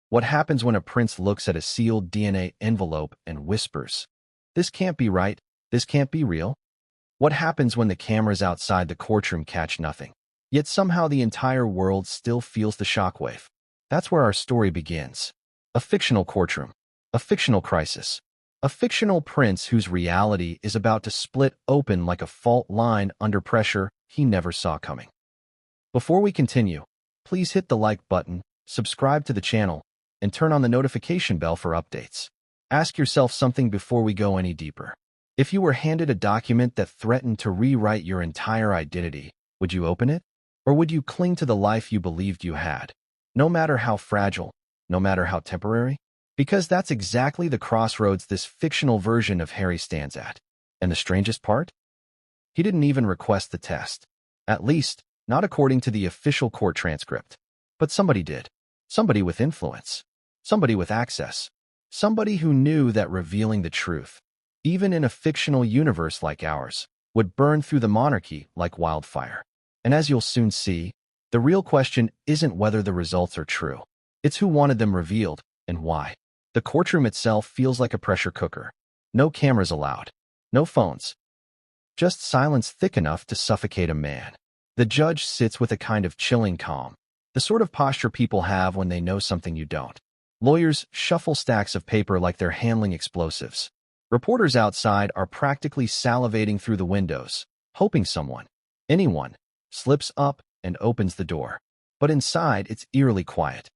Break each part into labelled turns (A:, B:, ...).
A: What happens when a prince looks at a sealed DNA envelope and whispers, "This can't be right, this can't be real"? What happens when the cameras outside the courtroom catch nothing, yet somehow the entire world still feels the shockwave? That's where our story begins. A fictional courtroom, a fictional crisis, a fictional prince whose reality is about to split open like a fault line under pressure he never saw coming. Before we continue, please hit the like button, subscribe to the channel, and turn on the notification bell for updates. Ask yourself something before we go any deeper. If you were handed a document that threatened to rewrite your entire identity, would you open it? Or would you cling to the life you believed you had, no matter how fragile, no matter how temporary? Because that's exactly the crossroads this fictional version of Harry stands at. And the strangest part? He didn't even request the test. At least, not according to the official court transcript. But somebody did. Somebody with influence. Somebody with access. Somebody who knew that revealing the truth, even in a fictional universe like ours, would burn through the monarchy like wildfire. And as you'll soon see, the real question isn't whether the results are true. It's who wanted them revealed and why. The courtroom itself feels like a pressure cooker. No cameras allowed. No phones. Just silence thick enough to suffocate a man. The judge sits with a kind of chilling calm, the sort of posture people have when they know something you don't. Lawyers shuffle stacks of paper like they're handling explosives. Reporters outside are practically salivating through the windows, hoping someone, anyone, slips up and opens the door. But inside, it's eerily quiet.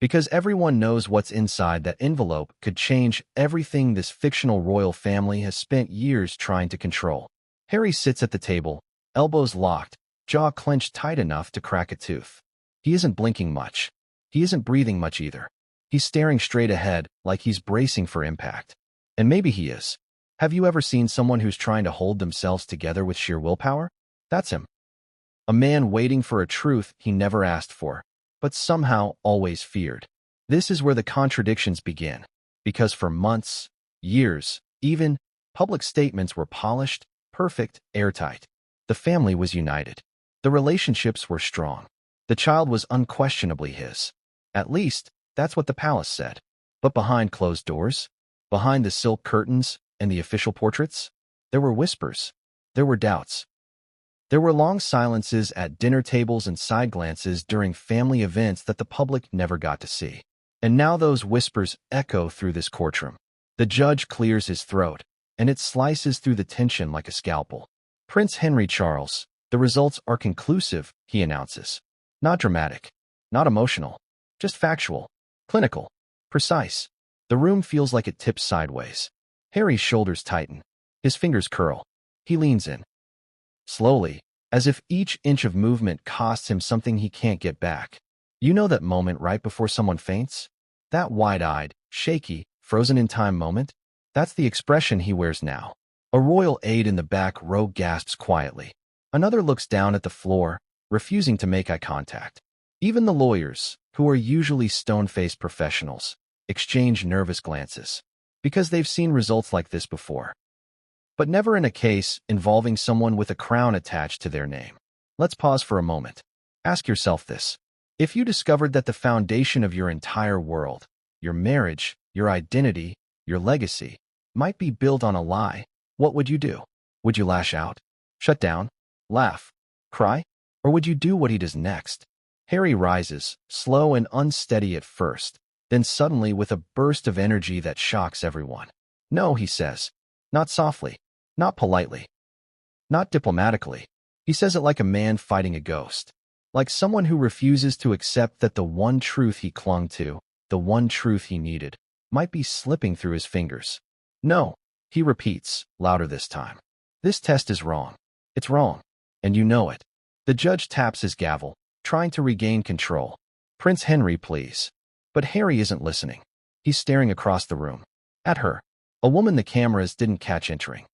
A: Because everyone knows what's inside that envelope could change everything this fictional royal family has spent years trying to control. Harry sits at the table, elbows locked, jaw clenched tight enough to crack a tooth. He isn't blinking much. He isn't breathing much either. He's staring straight ahead like he's bracing for impact. And maybe he is. Have you ever seen someone who's trying to hold themselves together with sheer willpower? That's him. A man waiting for a truth he never asked for, but somehow always feared. This is where the contradictions begin, because for months, years, even, public statements were polished, perfect, airtight. The family was united. The relationships were strong. The child was unquestionably his. At least, that's what the palace said. But behind closed doors, behind the silk curtains and the official portraits, there were whispers. There were doubts. There were long silences at dinner tables and side glances during family events that the public never got to see. And now those whispers echo through this courtroom. The judge clears his throat, and it slices through the tension like a scalpel. Prince Henry Charles, the results are conclusive, he announces. Not dramatic, not emotional, just factual, clinical, precise. The room feels like it tips sideways. Harry's shoulders tighten. His fingers curl. He leans in. Slowly, as if each inch of movement costs him something he can't get back. You know that moment right before someone faints? That wide-eyed, shaky, frozen-in-time moment? That's the expression he wears now. A royal aide in the back row gasps quietly. Another looks down at the floor, refusing to make eye contact. Even the lawyers, who are usually stone-faced professionals, exchange nervous glances, because they've seen results like this before. But never in a case involving someone with a crown attached to their name. Let's pause for a moment. Ask yourself this. If you discovered that the foundation of your entire world, your marriage, your identity, your legacy, might be built on a lie, what would you do? Would you lash out? Shut down? Laugh? Cry? Or would you do what he does next? Harry rises, slow and unsteady at first, then suddenly with a burst of energy that shocks everyone. No, he says. Not softly. Not politely. Not diplomatically. He says it like a man fighting a ghost. Like someone who refuses to accept that the one truth he clung to, the one truth he needed, might be slipping through his fingers. No, he repeats, louder this time. This test is wrong. It's wrong. And you know it. The judge taps his gavel, trying to regain control. Prince Henry, please. But Harry isn't listening. He's staring across the room. At her. A woman the cameras didn't catch entering.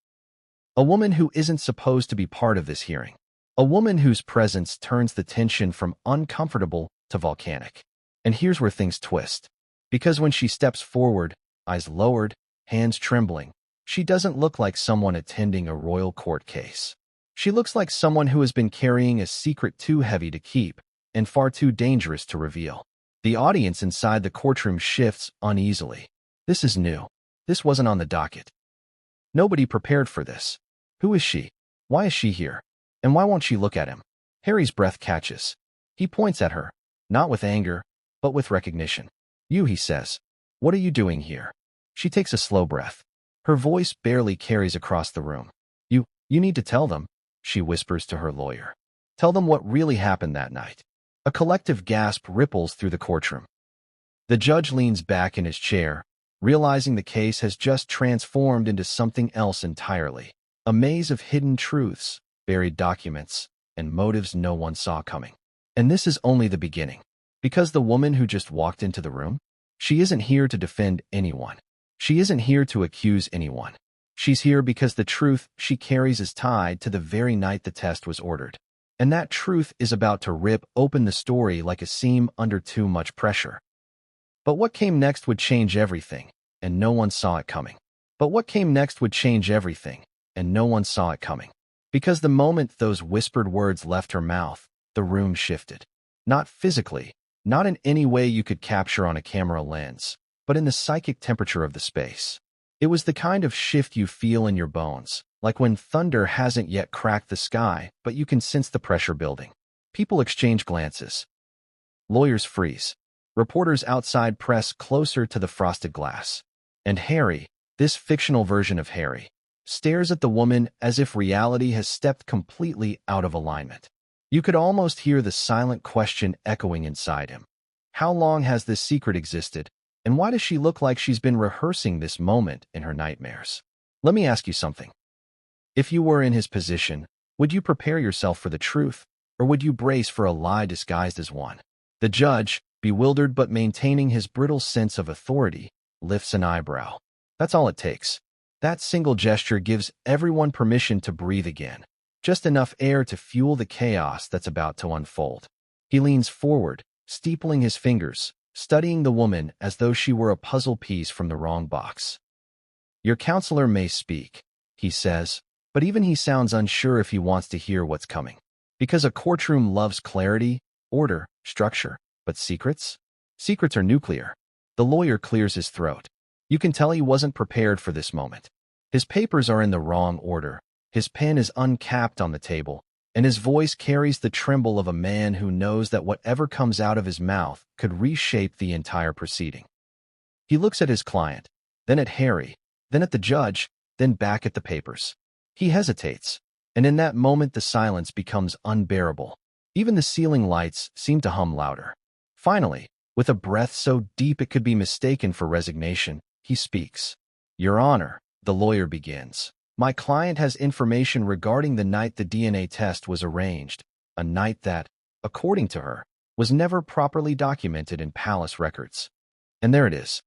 A: A woman who isn't supposed to be part of this hearing. A woman whose presence turns the tension from uncomfortable to volcanic. And here's where things twist. Because when she steps forward, eyes lowered, hands trembling, she doesn't look like someone attending a royal court case. She looks like someone who has been carrying a secret too heavy to keep and far too dangerous to reveal. The audience inside the courtroom shifts uneasily. This is new. This wasn't on the docket. Nobody prepared for this. Who is she? Why is she here? And why won't she look at him? Harry's breath catches. He points at her, not with anger, but with recognition. You, he says. What are you doing here? She takes a slow breath. Her voice barely carries across the room. You need to tell them, she whispers to her lawyer. Tell them what really happened that night. A collective gasp ripples through the courtroom. The judge leans back in his chair, realizing the case has just transformed into something else entirely. A maze of hidden truths, buried documents, and motives no one saw coming. And this is only the beginning. Because the woman who just walked into the room, she isn't here to defend anyone. She isn't here to accuse anyone. She's here because the truth she carries is tied to the very night the test was ordered. And that truth is about to rip open the story like a seam under too much pressure. But what came next would change everything, and no one saw it coming. Because the moment those whispered words left her mouth, the room shifted. Not physically, not in any way you could capture on a camera lens, but in the psychic temperature of the space. It was the kind of shift you feel in your bones, like when thunder hasn't yet cracked the sky, but you can sense the pressure building. People exchange glances. Lawyers freeze. Reporters outside press closer to the frosted glass. And Harry, this fictional version of Harry, stares at the woman as if reality has stepped completely out of alignment. You could almost hear the silent question echoing inside him. How long has this secret existed? And why does she look like she's been rehearsing this moment in her nightmares? Let me ask you something. If you were in his position, would you prepare yourself for the truth, or would you brace for a lie disguised as one? The judge, bewildered but maintaining his brittle sense of authority, lifts an eyebrow. That's all it takes. That single gesture gives everyone permission to breathe again, just enough air to fuel the chaos that's about to unfold. He leans forward, steepling his fingers, studying the woman as though she were a puzzle piece from the wrong box. Your counselor may speak, he says, but even he sounds unsure if he wants to hear what's coming. Because a courtroom loves clarity, order, structure, but secrets? Secrets are nuclear. The lawyer clears his throat. You can tell he wasn't prepared for this moment. His papers are in the wrong order, his pen is uncapped on the table, and his voice carries the tremble of a man who knows that whatever comes out of his mouth could reshape the entire proceeding. He looks at his client, then at Harry, then at the judge, then back at the papers. He hesitates, and in that moment the silence becomes unbearable. Even the ceiling lights seem to hum louder. Finally, with a breath so deep it could be mistaken for resignation, he speaks. Your Honor, the lawyer begins. My client has information regarding the night the DNA test was arranged, a night that, according to her, was never properly documented in palace records. And there it is.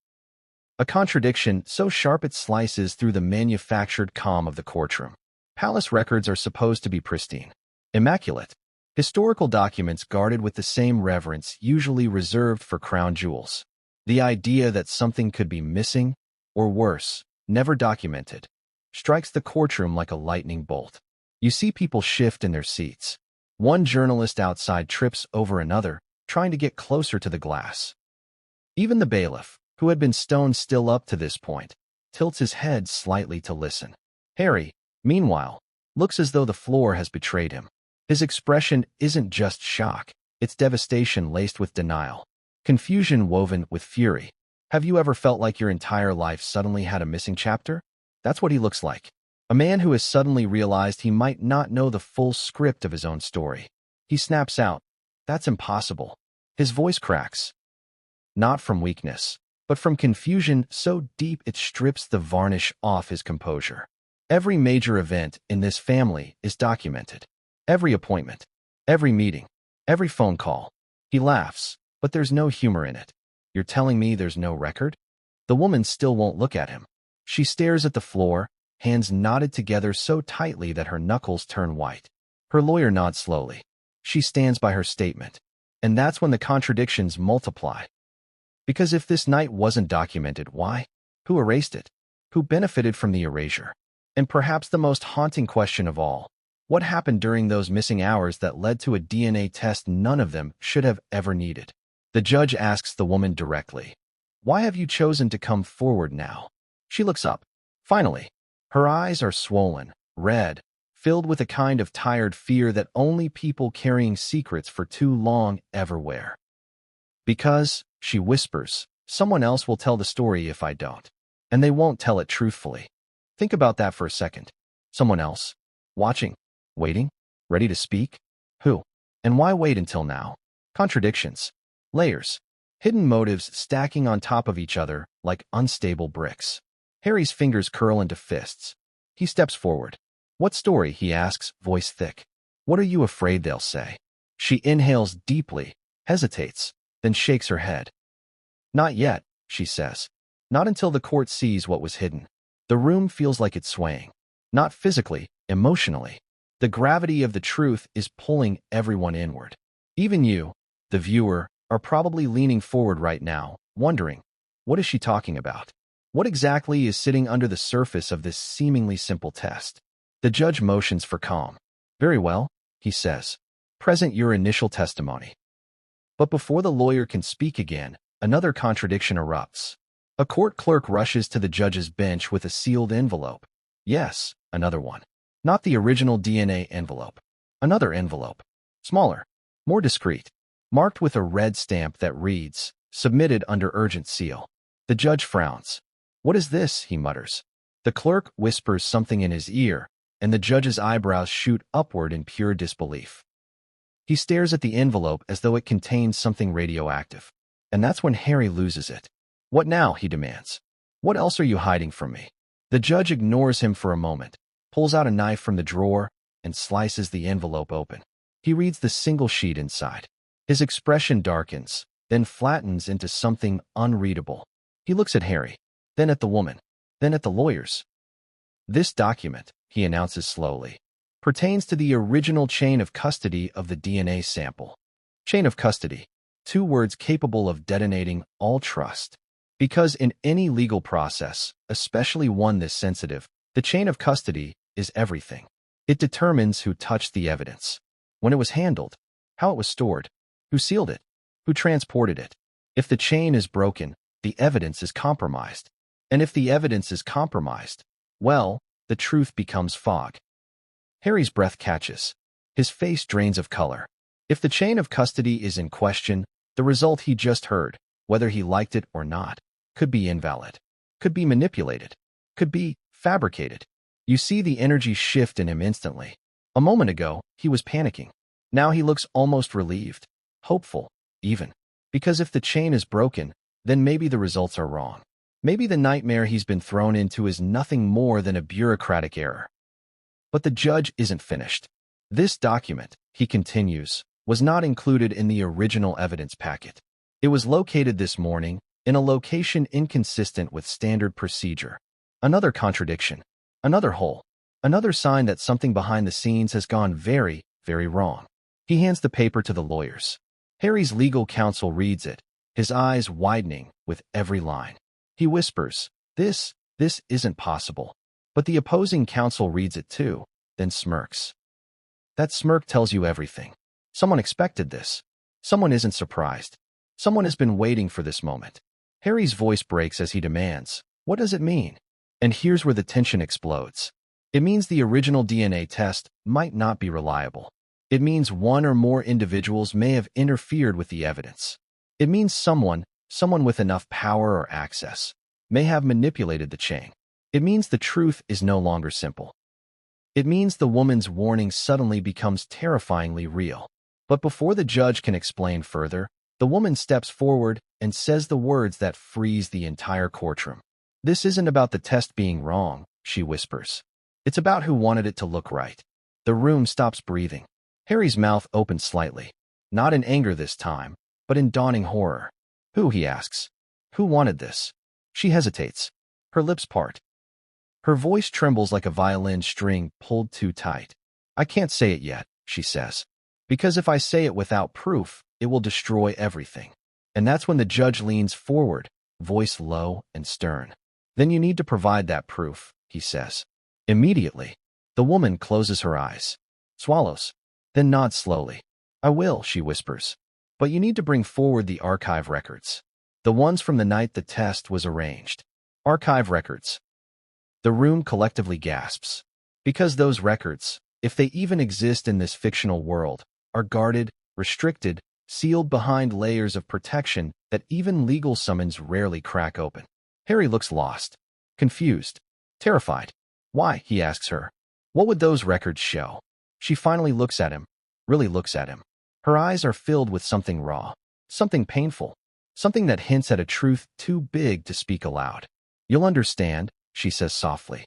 A: A contradiction so sharp it slices through the manufactured calm of the courtroom. Palace records are supposed to be pristine, immaculate, historical documents guarded with the same reverence usually reserved for crown jewels. The idea that something could be missing, or worse, never documented, strikes the courtroom like a lightning bolt. You see people shift in their seats. One journalist outside trips over another, trying to get closer to the glass. Even the bailiff, who had been stone still up to this point, tilts his head slightly to listen. Harry, meanwhile, looks as though the floor has betrayed him. His expression isn't just shock, it's devastation laced with denial, confusion woven with fury. Have you ever felt like your entire life suddenly had a missing chapter? That's what he looks like. A man who has suddenly realized he might not know the full script of his own story. He snaps out, "That's impossible." His voice cracks. Not from weakness, but from confusion so deep it strips the varnish off his composure. Every major event in this family is documented. Every appointment, every meeting, every phone call. He laughs, but there's no humor in it. You're telling me there's no record? The woman still won't look at him. She stares at the floor, hands knotted together so tightly that her knuckles turn white. Her lawyer nods slowly. She stands by her statement. And that's when the contradictions multiply. Because if this night wasn't documented, why? Who erased it? Who benefited from the erasure? And perhaps the most haunting question of all, what happened during those missing hours that led to a DNA test none of them should have ever needed? The judge asks the woman directly, "Why have you chosen to come forward now?" She looks up. Finally, her eyes are swollen, red, filled with a kind of tired fear that only people carrying secrets for too long ever wear. "Because," she whispers, "someone else will tell the story if I don't. And they won't tell it truthfully." Think about that for a second. Someone else? Watching? Waiting? Ready to speak? Who? And why wait until now? Contradictions. Layers. Hidden motives stacking on top of each other like unstable bricks. Harry's fingers curl into fists. He steps forward. "What story?" he asks, voice thick. "What are you afraid they'll say?" She inhales deeply, hesitates, then shakes her head. "Not yet," she says. "Not until the court sees what was hidden." The room feels like it's swaying. Not physically, emotionally. The gravity of the truth is pulling everyone inward. Even you, the viewer, are probably leaning forward right now, wondering, what is she talking about? What exactly is sitting under the surface of this seemingly simple test? The judge motions for calm. "Very well," he says. "Present your initial testimony." But before the lawyer can speak again, another contradiction erupts. A court clerk rushes to the judge's bench with a sealed envelope. Yes, another one. Not the original DNA envelope. Another envelope. Smaller, more discreet, marked with a red stamp that reads, "Submitted under urgent seal." The judge frowns. "What is this?" he mutters. The clerk whispers something in his ear, and the judge's eyebrows shoot upward in pure disbelief. He stares at the envelope as though it contains something radioactive. And that's when Harry loses it. "What now?" he demands. "What else are you hiding from me?" The judge ignores him for a moment, pulls out a knife from the drawer, and slices the envelope open. He reads the single sheet inside. His expression darkens, then flattens into something unreadable. He looks at Harry, then at the woman, then at the lawyers. "This document," he announces slowly, "pertains to the original chain of custody of the DNA sample." Chain of custody. Two words capable of detonating all trust. Because in any legal process, especially one this sensitive, the chain of custody is everything. It determines who touched the evidence, when it was handled, how it was stored, who sealed it, who transported it. If the chain is broken, the evidence is compromised. And if the evidence is compromised, well, the truth becomes fog. Harry's breath catches. His face drains of color. If the chain of custody is in question, the result he just heard, whether he liked it or not, could be invalid, could be manipulated, could be fabricated. You see the energy shift in him instantly. A moment ago, he was panicking. Now he looks almost relieved, hopeful, even. Because if the chain is broken, then maybe the results are wrong. Maybe the nightmare he's been thrown into is nothing more than a bureaucratic error. But the judge isn't finished. "This document," he continues, "was not included in the original evidence packet. It was located this morning in a location inconsistent with standard procedure." Another contradiction, another hole, another sign that something behind the scenes has gone very, very wrong. He hands the paper to the lawyers. Harry's legal counsel reads it, his eyes widening with every line. He whispers, This isn't possible." But the opposing counsel reads it too, then smirks. That smirk tells you everything. Someone expected this. Someone isn't surprised. Someone has been waiting for this moment. Harry's voice breaks as he demands, "What does it mean?" And here's where the tension explodes. It means the original DNA test might not be reliable. It means one or more individuals may have interfered with the evidence. It means someone with enough power or access, may have manipulated the chain. It means the truth is no longer simple. It means the woman's warning suddenly becomes terrifyingly real. But before the judge can explain further, the woman steps forward and says the words that freeze the entire courtroom. "This isn't about the test being wrong," she whispers. "It's about who wanted it to look right." The room stops breathing. Harry's mouth opens slightly, not in anger this time, but in dawning horror. "Who?" he asks. "Who wanted this?" She hesitates. Her lips part. Her voice trembles like a violin string pulled too tight. "I can't say it yet," she says. "Because if I say it without proof, it will destroy everything." And that's when the judge leans forward, voice low and stern. "Then you need to provide that proof," he says. Immediately, the woman closes her eyes, swallows, then nods slowly. "I will," she whispers. But you need to bring forward the archive records. The ones from the night the test was arranged. Archive records. The room collectively gasps. Because those records, if they even exist in this fictional world, are guarded, restricted, sealed behind layers of protection that even legal summons rarely crack open. Harry looks lost, confused, terrified. Why? He asks her. What would those records show? She finally looks at him, really looks at him. Her eyes are filled with something raw, something painful, something that hints at a truth too big to speak aloud. You'll understand, she says softly,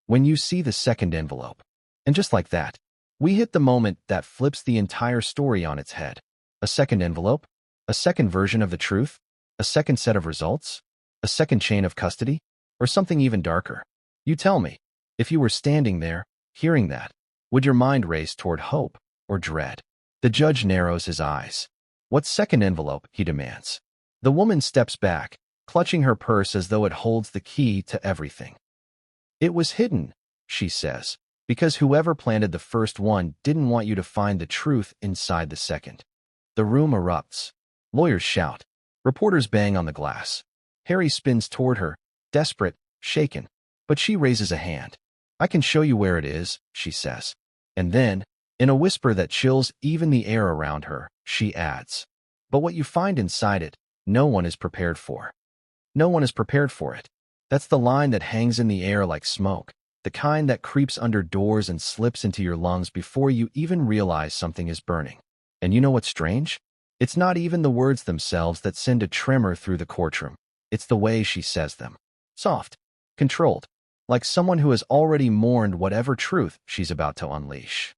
A: when you see the second envelope. And just like that, we hit the moment that flips the entire story on its head. A second envelope? A second version of the truth? A second set of results? A second chain of custody? Or something even darker? You tell me, if you were standing there, hearing that, would your mind race toward hope or dread? The judge narrows his eyes. What second envelope? He demands. The woman steps back, clutching her purse as though it holds the key to everything. It was hidden, she says, because whoever planted the first one didn't want you to find the truth inside the second. The room erupts. Lawyers shout. Reporters bang on the glass. Harry spins toward her, desperate, shaken, but she raises a hand. I can show you where it is, she says. And then, in a whisper that chills even the air around her, she adds, but what you find inside it, no one is prepared for. No one is prepared for it. That's the line that hangs in the air like smoke, the kind that creeps under doors and slips into your lungs before you even realize something is burning. And you know what's strange? It's not even the words themselves that send a tremor through the courtroom. It's the way she says them. Soft, controlled, like someone who has already mourned whatever truth she's about to unleash.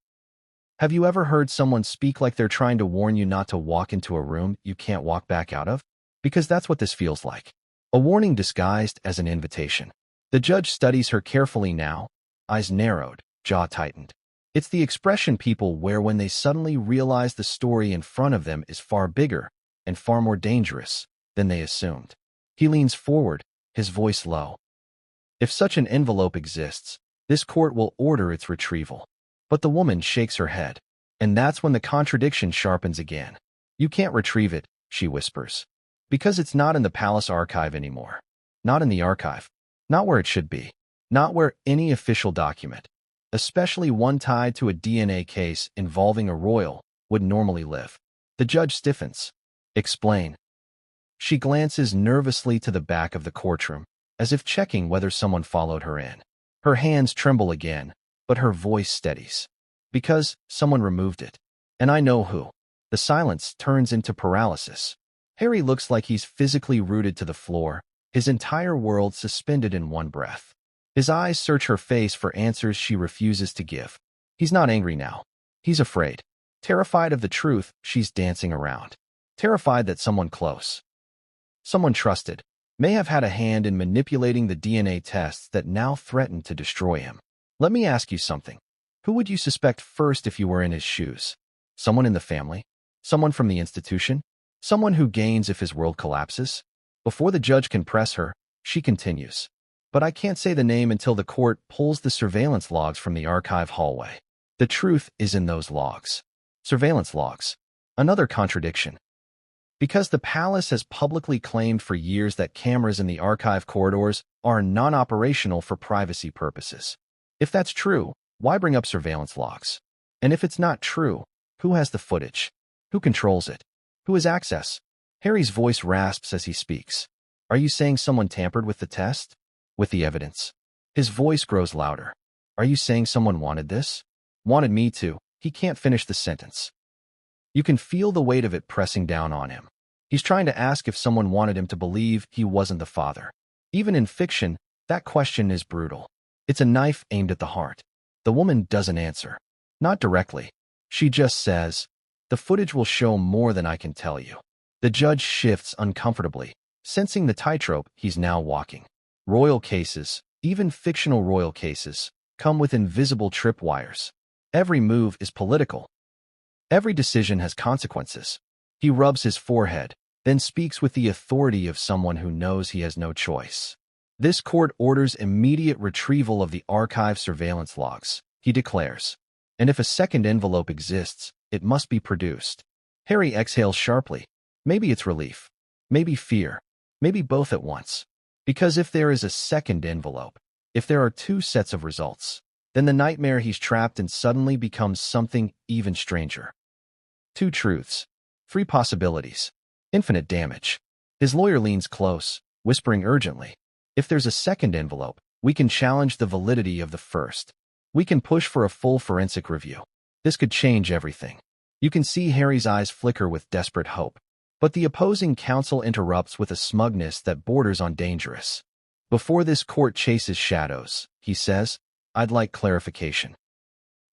A: Have you ever heard someone speak like they're trying to warn you not to walk into a room you can't walk back out of? Because that's what this feels like. A warning disguised as an invitation. The judge studies her carefully now, eyes narrowed, jaw tightened. It's the expression people wear when they suddenly realize the story in front of them is far bigger and far more dangerous than they assumed. He leans forward, his voice low. If such an envelope exists, this court will order its retrieval. But the woman shakes her head, and that's when the contradiction sharpens again. You can't retrieve it, she whispers. Because it's not in the palace archive anymore. Not in the archive. Not where it should be. Not where any official document, especially one tied to a DNA case involving a royal, would normally live. The judge stiffens. Explain. She glances nervously to the back of the courtroom, as if checking whether someone followed her in. Her hands tremble again, but her voice steadies. Because someone removed it. And I know who. The silence turns into paralysis. Harry looks like he's physically rooted to the floor, his entire world suspended in one breath. His eyes search her face for answers she refuses to give. He's not angry now. He's afraid. Terrified of the truth she's dancing around. Terrified that someone close, someone trusted, may have had a hand in manipulating the DNA tests that now threaten to destroy him. Let me ask you something. Who would you suspect first if you were in his shoes? Someone in the family? Someone from the institution? Someone who gains if his world collapses? Before the judge can press her, she continues. But I can't say the name until the court pulls the surveillance logs from the archive hallway. The truth is in those logs. Surveillance logs. Another contradiction. Because the palace has publicly claimed for years that cameras in the archive corridors are non-operational for privacy purposes. If that's true, why bring up surveillance logs? And if it's not true, who has the footage? Who controls it? Who has access? Harry's voice rasps as he speaks. Are you saying someone tampered with the test? With the evidence? His voice grows louder. Are you saying someone wanted this? Wanted me to. He can't finish the sentence. You can feel the weight of it pressing down on him. He's trying to ask if someone wanted him to believe he wasn't the father. Even in fiction, that question is brutal. It's a knife aimed at the heart. The woman doesn't answer. Not directly. She just says, the footage will show more than I can tell you. The judge shifts uncomfortably, sensing the tightrope he's now walking. Royal cases, even fictional royal cases, come with invisible tripwires. Every move is political. Every decision has consequences. He rubs his forehead, then speaks with the authority of someone who knows he has no choice. This court orders immediate retrieval of the archive surveillance logs, he declares. And if a second envelope exists, it must be produced. Harry exhales sharply. Maybe it's relief. Maybe fear. Maybe both at once. Because if there is a second envelope, if there are two sets of results, then the nightmare he's trapped in suddenly becomes something even stranger. Two truths. Three possibilities. Infinite damage. His lawyer leans close, whispering urgently. If there's a second envelope, we can challenge the validity of the first. We can push for a full forensic review. This could change everything. You can see Harry's eyes flicker with desperate hope. But the opposing counsel interrupts with a smugness that borders on dangerous. Before this court chases shadows, he says, I'd like clarification.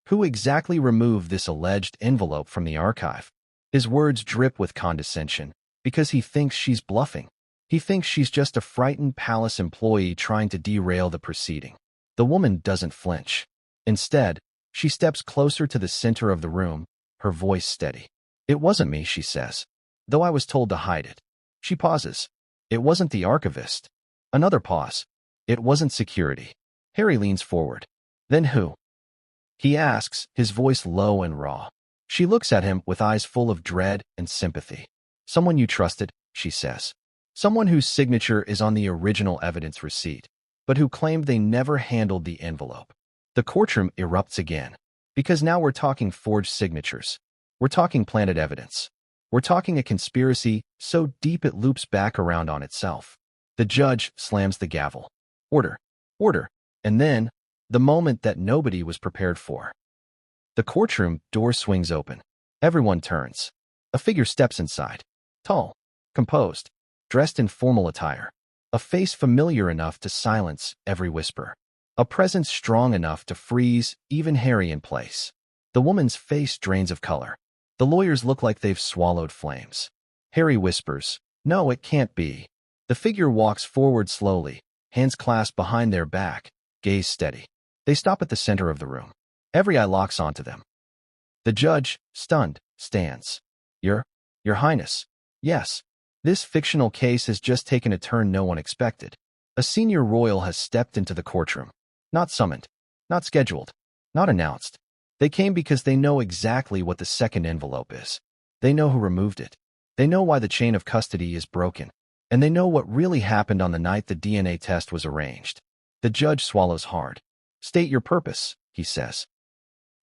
A: Who exactly removed this alleged envelope from the archive? His words drip with condescension, because he thinks she's bluffing. He thinks she's just a frightened palace employee trying to derail the proceeding. The woman doesn't flinch. Instead, she steps closer to the center of the room, her voice steady. It wasn't me, she says, though I was told to hide it. She pauses. It wasn't the archivist. Another pause. It wasn't security. Harry leans forward. Then who? He asks, his voice low and raw. She looks at him with eyes full of dread and sympathy. Someone you trusted, she says. Someone whose signature is on the original evidence receipt, but who claimed they never handled the envelope. The courtroom erupts again, because now we're talking forged signatures. We're talking planted evidence. We're talking a conspiracy so deep it loops back around on itself. The judge slams the gavel. Order. Order. And then, the moment that nobody was prepared for. The courtroom door swings open. Everyone turns. A figure steps inside. Tall, composed, dressed in formal attire. A face familiar enough to silence every whisper. A presence strong enough to freeze even Harry in place. The woman's face drains of color. The lawyers look like they've swallowed flames. Harry whispers, "No, it can't be." The figure walks forward slowly, hands clasped behind their back, gaze steady. They stop at the center of the room. Every eye locks onto them. The judge, stunned, stands. Your Highness. Yes. This fictional case has just taken a turn no one expected. A senior royal has stepped into the courtroom. Not summoned. Not scheduled. Not announced. They came because they know exactly what the second envelope is. They know who removed it. They know why the chain of custody is broken. And they know what really happened on the night the DNA test was arranged. The judge swallows hard. State your purpose, he says.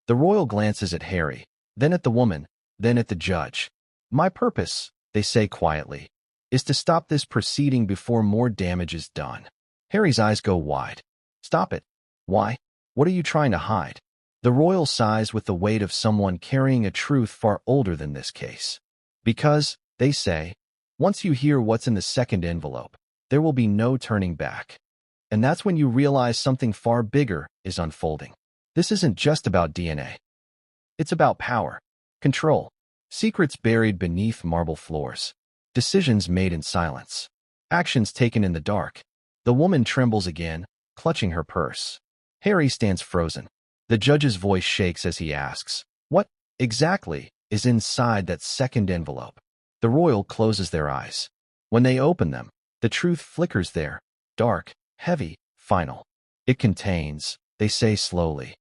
A: The royal glances at Harry, then at the woman, then at the judge. My purpose, they say quietly, is to stop this proceeding before more damage is done. Harry's eyes go wide. Stop it. Why? What are you trying to hide? The royal sighs with the weight of someone carrying a truth far older than this case. Because, they say, once you hear what's in the second envelope, there will be no turning back. And that's when you realize something far bigger is unfolding. This isn't just about DNA. It's about power, control, secrets buried beneath marble floors, decisions made in silence, actions taken in the dark. The woman trembles again, clutching her purse. Harry stands frozen. The judge's voice shakes as he asks, what, exactly, is inside that second envelope? The royal closes their eyes. When they open them, the truth flickers there, dark, heavy, final. It contains, they say slowly,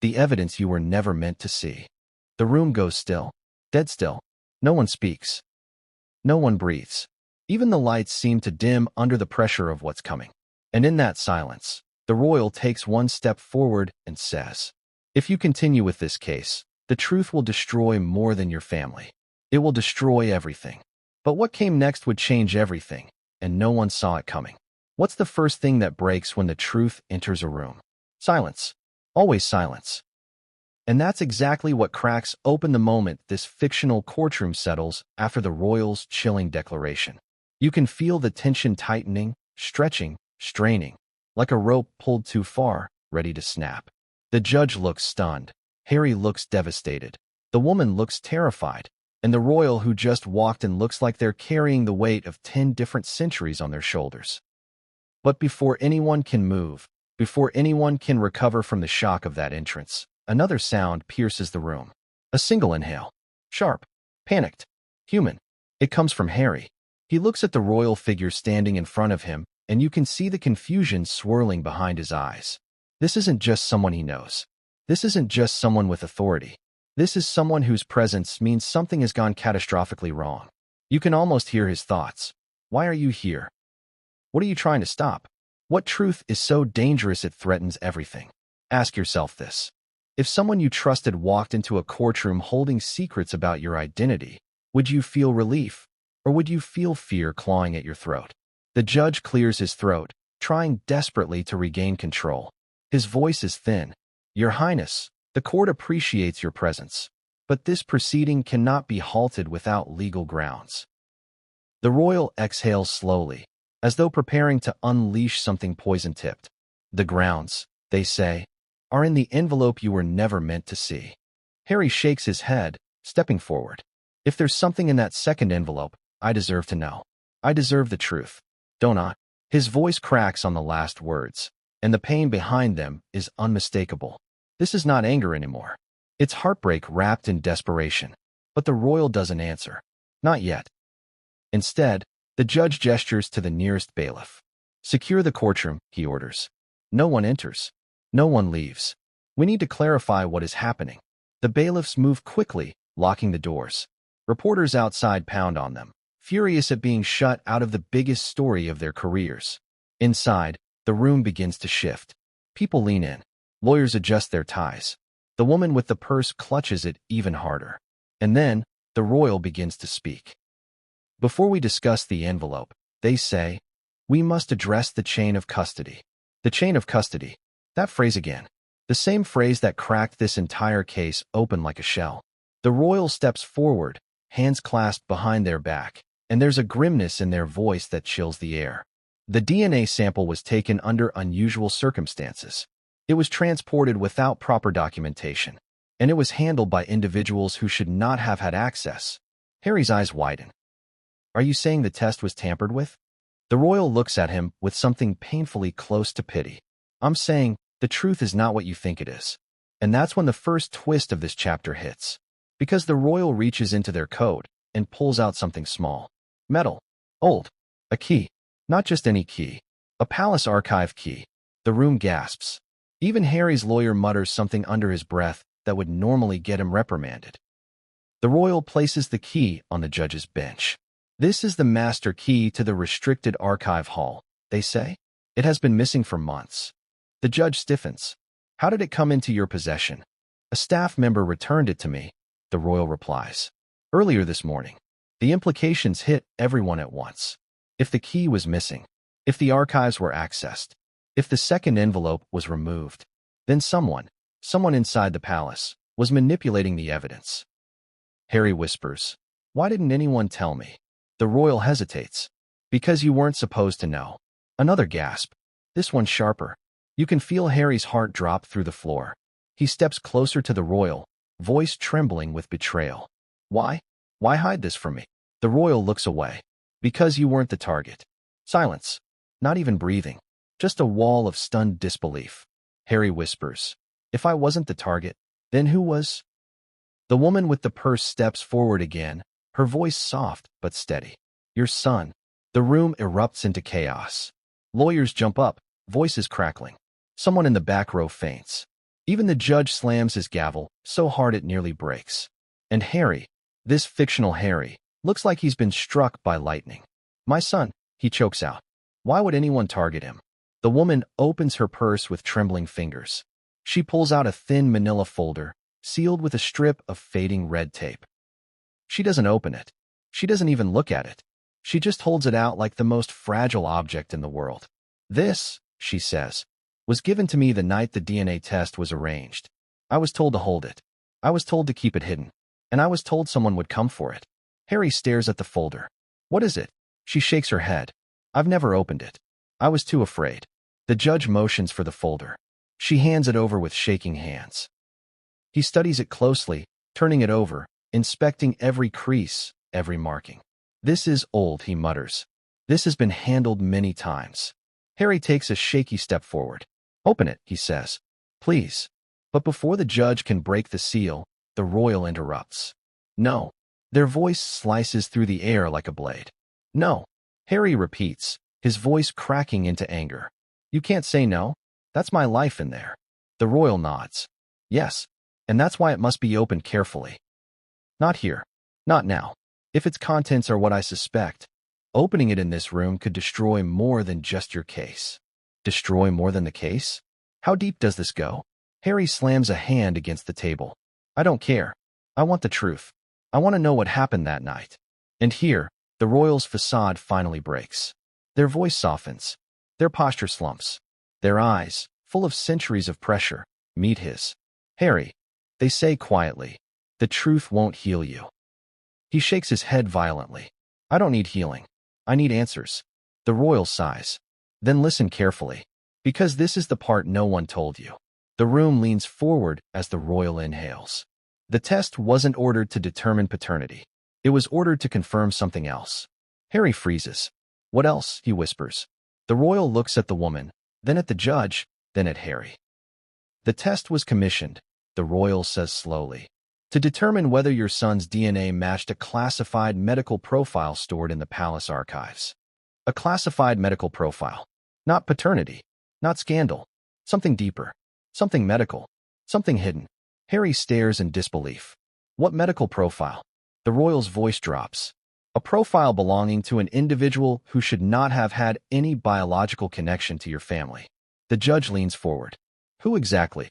A: the evidence you were never meant to see. The room goes still, dead still. No one speaks. No one breathes. Even the lights seem to dim under the pressure of what's coming. And in that silence, the royal takes one step forward and says, if you continue with this case, the truth will destroy more than your family. It will destroy everything. But what came next would change everything, and no one saw it coming. What's the first thing that breaks when the truth enters a room? Silence. Always silence. And that's exactly what cracks open the moment this fictional courtroom settles after the royals' chilling declaration. You can feel the tension tightening, stretching, straining, like a rope pulled too far, ready to snap. The judge looks stunned. Harry looks devastated. The woman looks terrified. And the royal who just walked in looks like they're carrying the weight of 10 different centuries on their shoulders. But before anyone can move, before anyone can recover from the shock of that entrance, another sound pierces the room. A single inhale. Sharp. Panicked. Human. It comes from Harry. He looks at the royal figure standing in front of him, and you can see the confusion swirling behind his eyes. This isn't just someone he knows. This isn't just someone with authority. This is someone whose presence means something has gone catastrophically wrong. You can almost hear his thoughts. Why are you here? What are you trying to stop? What truth is so dangerous it threatens everything? Ask yourself this. If someone you trusted walked into a courtroom holding secrets about your identity, would you feel relief, or would you feel fear clawing at your throat? The judge clears his throat, trying desperately to regain control. His voice is thin. Your Highness, the court appreciates your presence, but this proceeding cannot be halted without legal grounds. The royal exhales slowly, as though preparing to unleash something poison-tipped. The grounds, they say, are in the envelope you were never meant to see. Harry shakes his head, stepping forward. If there's something in that second envelope, I deserve to know. I deserve the truth, don't I? His voice cracks on the last words, and the pain behind them is unmistakable. This is not anger anymore. It's heartbreak wrapped in desperation. But the royal doesn't answer. Not yet. Instead, the judge gestures to the nearest bailiff. Secure the courtroom, he orders. No one enters. No one leaves. We need to clarify what is happening. The bailiffs move quickly, locking the doors. Reporters outside pound on them, furious at being shut out of the biggest story of their careers. Inside, the room begins to shift. People lean in. Lawyers adjust their ties. The woman with the purse clutches it even harder. And then, the royal begins to speak. Before we discuss the envelope, they say, we must address the chain of custody. The chain of custody. That phrase again. The same phrase that cracked this entire case open like a shell. The royal steps forward, hands clasped behind their back, and there's a grimness in their voice that chills the air. The DNA sample was taken under unusual circumstances. It was transported without proper documentation, and it was handled by individuals who should not have had access. Harry's eyes widen. Are you saying the test was tampered with? The royal looks at him with something painfully close to pity. I'm saying the truth is not what you think it is. And that's when the first twist of this chapter hits. Because the royal reaches into their coat and pulls out something small. Metal. Old. A key. Not just any key. A palace archive key. The room gasps. Even Harry's lawyer mutters something under his breath that would normally get him reprimanded. The royal places the key on the judge's bench. This is the master key to the restricted archive hall, they say. It has been missing for months. The judge stiffens. How did it come into your possession? A staff member returned it to me, the royal replies. Earlier this morning. The implications hit everyone at once. If the key was missing, if the archives were accessed, if the second envelope was removed, then someone inside the palace, was manipulating the evidence. Harry whispers, why didn't anyone tell me? The royal hesitates. Because you weren't supposed to know. Another gasp. This one sharper. You can feel Harry's heart drop through the floor. He steps closer to the royal, voice trembling with betrayal. Why? Why hide this from me? The royal looks away. Because you weren't the target. Silence. Not even breathing. Just a wall of stunned disbelief. Harry whispers, if I wasn't the target, then who was? The woman with the purse steps forward again, her voice soft but steady. Your son. The room erupts into chaos. Lawyers jump up, voices crackling. Someone in the back row faints. Even the judge slams his gavel, so hard it nearly breaks. And Harry, this fictional Harry, looks like he's been struck by lightning. My son, he chokes out. Why would anyone target him? The woman opens her purse with trembling fingers. She pulls out a thin manila folder, sealed with a strip of fading red tape. She doesn't open it. She doesn't even look at it. She just holds it out like the most fragile object in the world. This, she says, was given to me the night the DNA test was arranged. I was told to hold it. I was told to keep it hidden. And I was told someone would come for it. Harry stares at the folder. What is it? She shakes her head. I've never opened it. I was too afraid. The judge motions for the folder. She hands it over with shaking hands. He studies it closely, turning it over, inspecting every crease, every marking. This is old, he mutters. This has been handled many times. Harry takes a shaky step forward. Open it, he says. Please. But before the judge can break the seal, the royal interrupts. No. Their voice slices through the air like a blade. No. Harry repeats, his voice cracking into anger. You can't say no. That's my life in there. The royal nods. Yes. And that's why it must be opened carefully. Not here. Not now. If its contents are what I suspect, opening it in this room could destroy more than just your case. Destroy more than the case? How deep does this go? Harry slams a hand against the table. I don't care. I want the truth. I want to know what happened that night. And here, the royals' facade finally breaks. Their voice softens. Their posture slumps. Their eyes, full of centuries of pressure, meet his. Harry, they say quietly, the truth won't heal you. He shakes his head violently. I don't need healing. I need answers. The royal sighs. Then listen carefully, because this is the part no one told you. The room leans forward as the royal inhales. The test wasn't ordered to determine paternity. It was ordered to confirm something else. Harry freezes. What else? He whispers. The royal looks at the woman, then at the judge, then at Harry. The test was commissioned, the royal says slowly, to determine whether your son's DNA matched a classified medical profile stored in the palace archives. A classified medical profile. Not paternity. Not scandal. Something deeper. Something medical. Something hidden. Harry stares in disbelief. What medical profile? The royal's voice drops. A profile belonging to an individual who should not have had any biological connection to your family. The judge leans forward. Who exactly?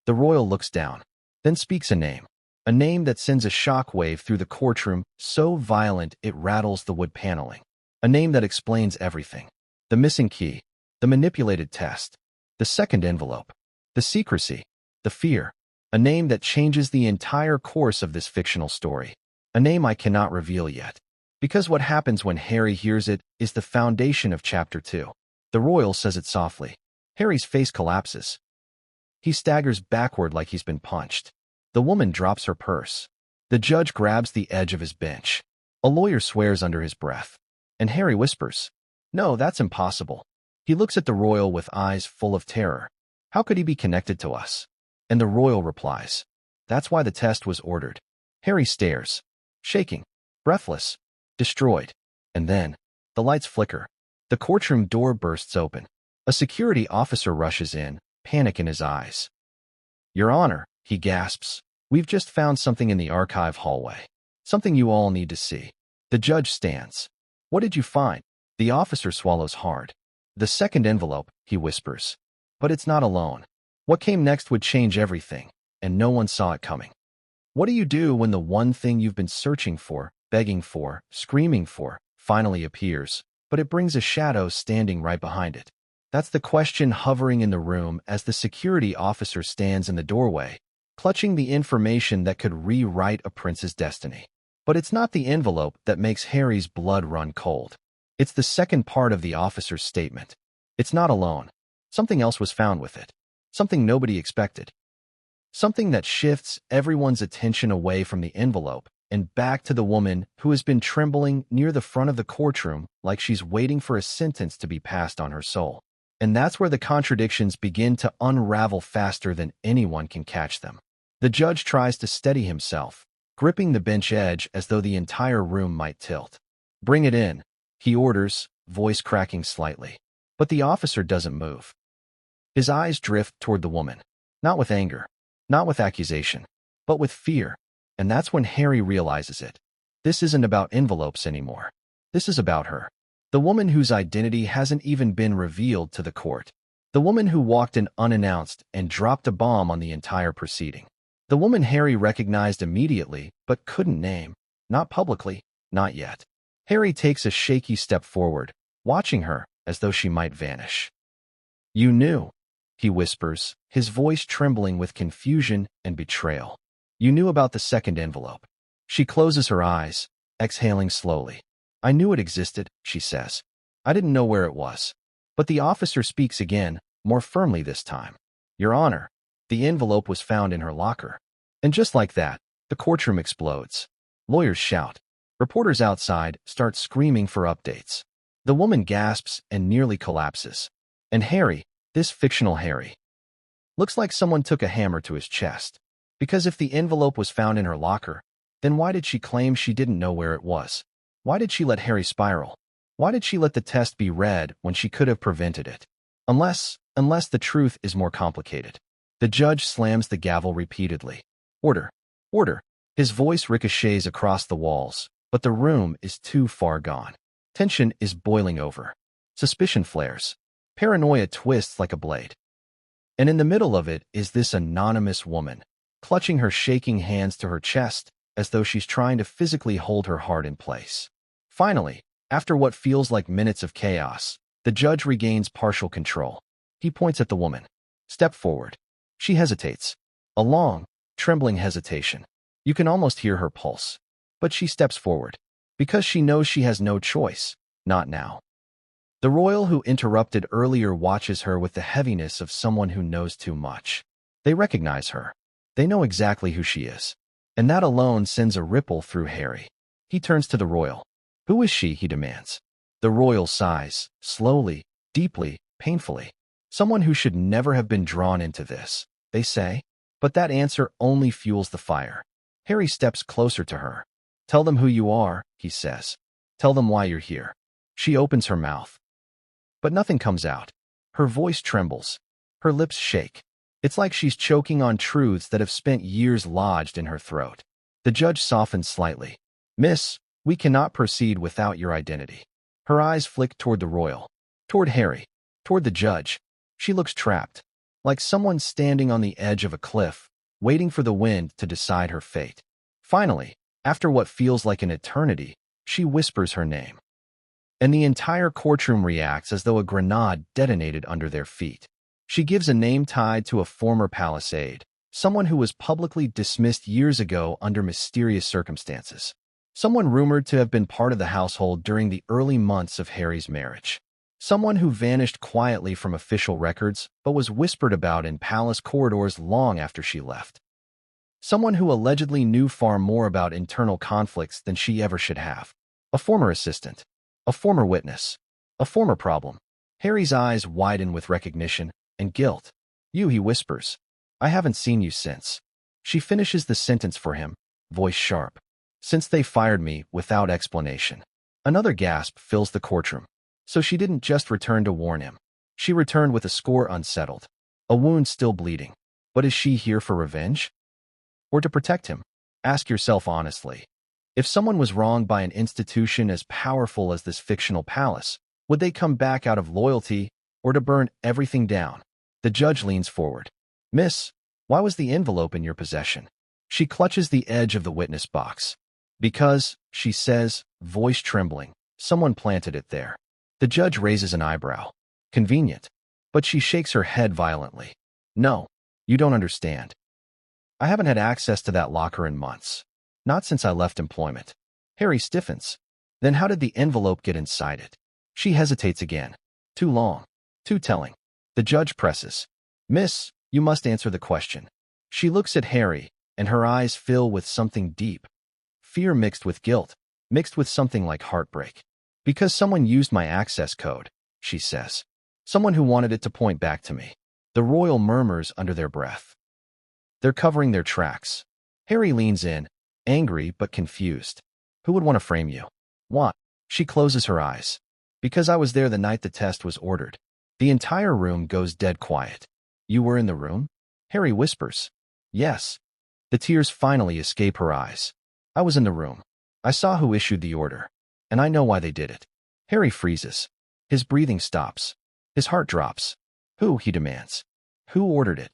A: The royal looks down, then speaks a name that sends a shockwave through the courtroom so violent it rattles the wood paneling. A name that explains everything. The missing key, the manipulated test, the second envelope, the secrecy, the fear. A name that changes the entire course of this fictional story. A name I cannot reveal yet. Because what happens when Harry hears it is the foundation of Chapter 2. The royal says it softly. Harry's face collapses. He staggers backward like he's been punched. The woman drops her purse. The judge grabs the edge of his bench. A lawyer swears under his breath. And Harry whispers, "No, that's impossible." He looks at the royal with eyes full of terror. How could he be connected to us? And the royal replies, "That's why the test was ordered." Harry stares, shaking, breathless, destroyed. And then, the lights flicker. The courtroom door bursts open. A security officer rushes in, panic in his eyes. "Your Honor," he gasps, "we've just found something in the archive hallway. Something you all need to see." The judge stands. "What did you find?" The officer swallows hard. "The second envelope," he whispers. "But it's not alone. What came next would change everything, and no one saw it coming." What do you do when the one thing you've been searching for, begging for, screaming for, finally appears, but it brings a shadow standing right behind it? That's the question hovering in the room as the security officer stands in the doorway, clutching the information that could rewrite a prince's destiny. But it's not the envelope that makes Harry's blood run cold. It's the second part of the officer's statement. It's not alone. Something else was found with it. Something nobody expected. Something that shifts everyone's attention away from the envelope and back to the woman who has been trembling near the front of the courtroom like she's waiting for a sentence to be passed on her soul. And that's where the contradictions begin to unravel faster than anyone can catch them. The judge tries to steady himself, gripping the bench edge as though the entire room might tilt. "Bring it in," he orders, voice cracking slightly. But the officer doesn't move. His eyes drift toward the woman, not with anger, not with accusation, but with fear. And that's when Harry realizes it. This isn't about envelopes anymore. This is about her. The woman whose identity hasn't even been revealed to the court. The woman who walked in unannounced and dropped a bomb on the entire proceeding. The woman Harry recognized immediately, but couldn't name. Not publicly, not yet. Harry takes a shaky step forward, watching her as though she might vanish. "You knew," he whispers, his voice trembling with confusion and betrayal. "You knew about the second envelope." She closes her eyes, exhaling slowly. "I knew it existed," she says. "I didn't know where it was." But the officer speaks again, more firmly this time. "Your Honor, the envelope was found in her locker." And just like that, the courtroom explodes. Lawyers shout. Reporters outside start screaming for updates. The woman gasps and nearly collapses. And Harry, this fictional Harry, looks like someone took a hammer to his chest. Because if the envelope was found in her locker, then why did she claim she didn't know where it was? Why did she let Harry spiral? Why did she let the test be read when she could have prevented it? Unless the truth is more complicated. The judge slams the gavel repeatedly. Order! Order! His voice ricochets across the walls, but the room is too far gone. Tension is boiling over. Suspicion flares. Paranoia twists like a blade. And in the middle of it is this anonymous woman, clutching her shaking hands to her chest, as though she's trying to physically hold her heart in place. Finally, after what feels like minutes of chaos, the judge regains partial control. He points at the woman. Step forward. She hesitates. A long, trembling hesitation. You can almost hear her pulse. But she steps forward. Because she knows she has no choice. Not now. The royal who interrupted earlier watches her with the heaviness of someone who knows too much. They recognize her. They know exactly who she is. And that alone sends a ripple through Harry. He turns to the royal. Who is she, he demands. The royal sighs, slowly, deeply, painfully. Someone who should never have been drawn into this, they say. But that answer only fuels the fire. Harry steps closer to her. Tell them who you are, he says. Tell them why you're here. She opens her mouth. But nothing comes out. Her voice trembles. Her lips shake. It's like she's choking on truths that have spent years lodged in her throat. The judge softens slightly. Miss, we cannot proceed without your identity. Her eyes flick toward the royal, toward Harry, toward the judge. She looks trapped, like someone standing on the edge of a cliff, waiting for the wind to decide her fate. Finally, after what feels like an eternity, she whispers her name. And the entire courtroom reacts as though a grenade detonated under their feet. She gives a name tied to a former palace aide, someone who was publicly dismissed years ago under mysterious circumstances. Someone rumored to have been part of the household during the early months of Harry's marriage. Someone who vanished quietly from official records but was whispered about in palace corridors long after she left. Someone who allegedly knew far more about internal conflicts than she ever should have. A former assistant. A former witness. A former problem. Harry's eyes widen with recognition and guilt. You, he whispers. I haven't seen you since. She finishes the sentence for him, voice sharp. Since they fired me without explanation. Another gasp fills the courtroom. So she didn't just return to warn him. She returned with a score unsettled. A wound still bleeding. But is she here for revenge? Or to protect him? Ask yourself honestly. If someone was wronged by an institution as powerful as this fictional palace, would they come back out of loyalty or to burn everything down? The judge leans forward. Miss, why was the envelope in your possession? She clutches the edge of the witness box. Because, she says, voice trembling, someone planted it there. The judge raises an eyebrow. Convenient. But she shakes her head violently. No, you don't understand. I haven't had access to that locker in months. Not since I left employment. Harry stiffens. Then how did the envelope get inside it? She hesitates again. Too long. Too telling. The judge presses. Miss, you must answer the question. She looks at Harry, and her eyes fill with something deep. Fear mixed with guilt, mixed with something like heartbreak. Because someone used my access code, she says. Someone who wanted it to point back to me. The royal murmurs under their breath. They're covering their tracks. Harry leans in, angry but confused. Who would want to frame you? What? She closes her eyes. Because I was there the night the test was ordered. The entire room goes dead quiet. You were in the room? Harry whispers. Yes. The tears finally escape her eyes. I was in the room. I saw who issued the order. And I know why they did it. Harry freezes. His breathing stops. His heart drops. Who, he demands. Who ordered it?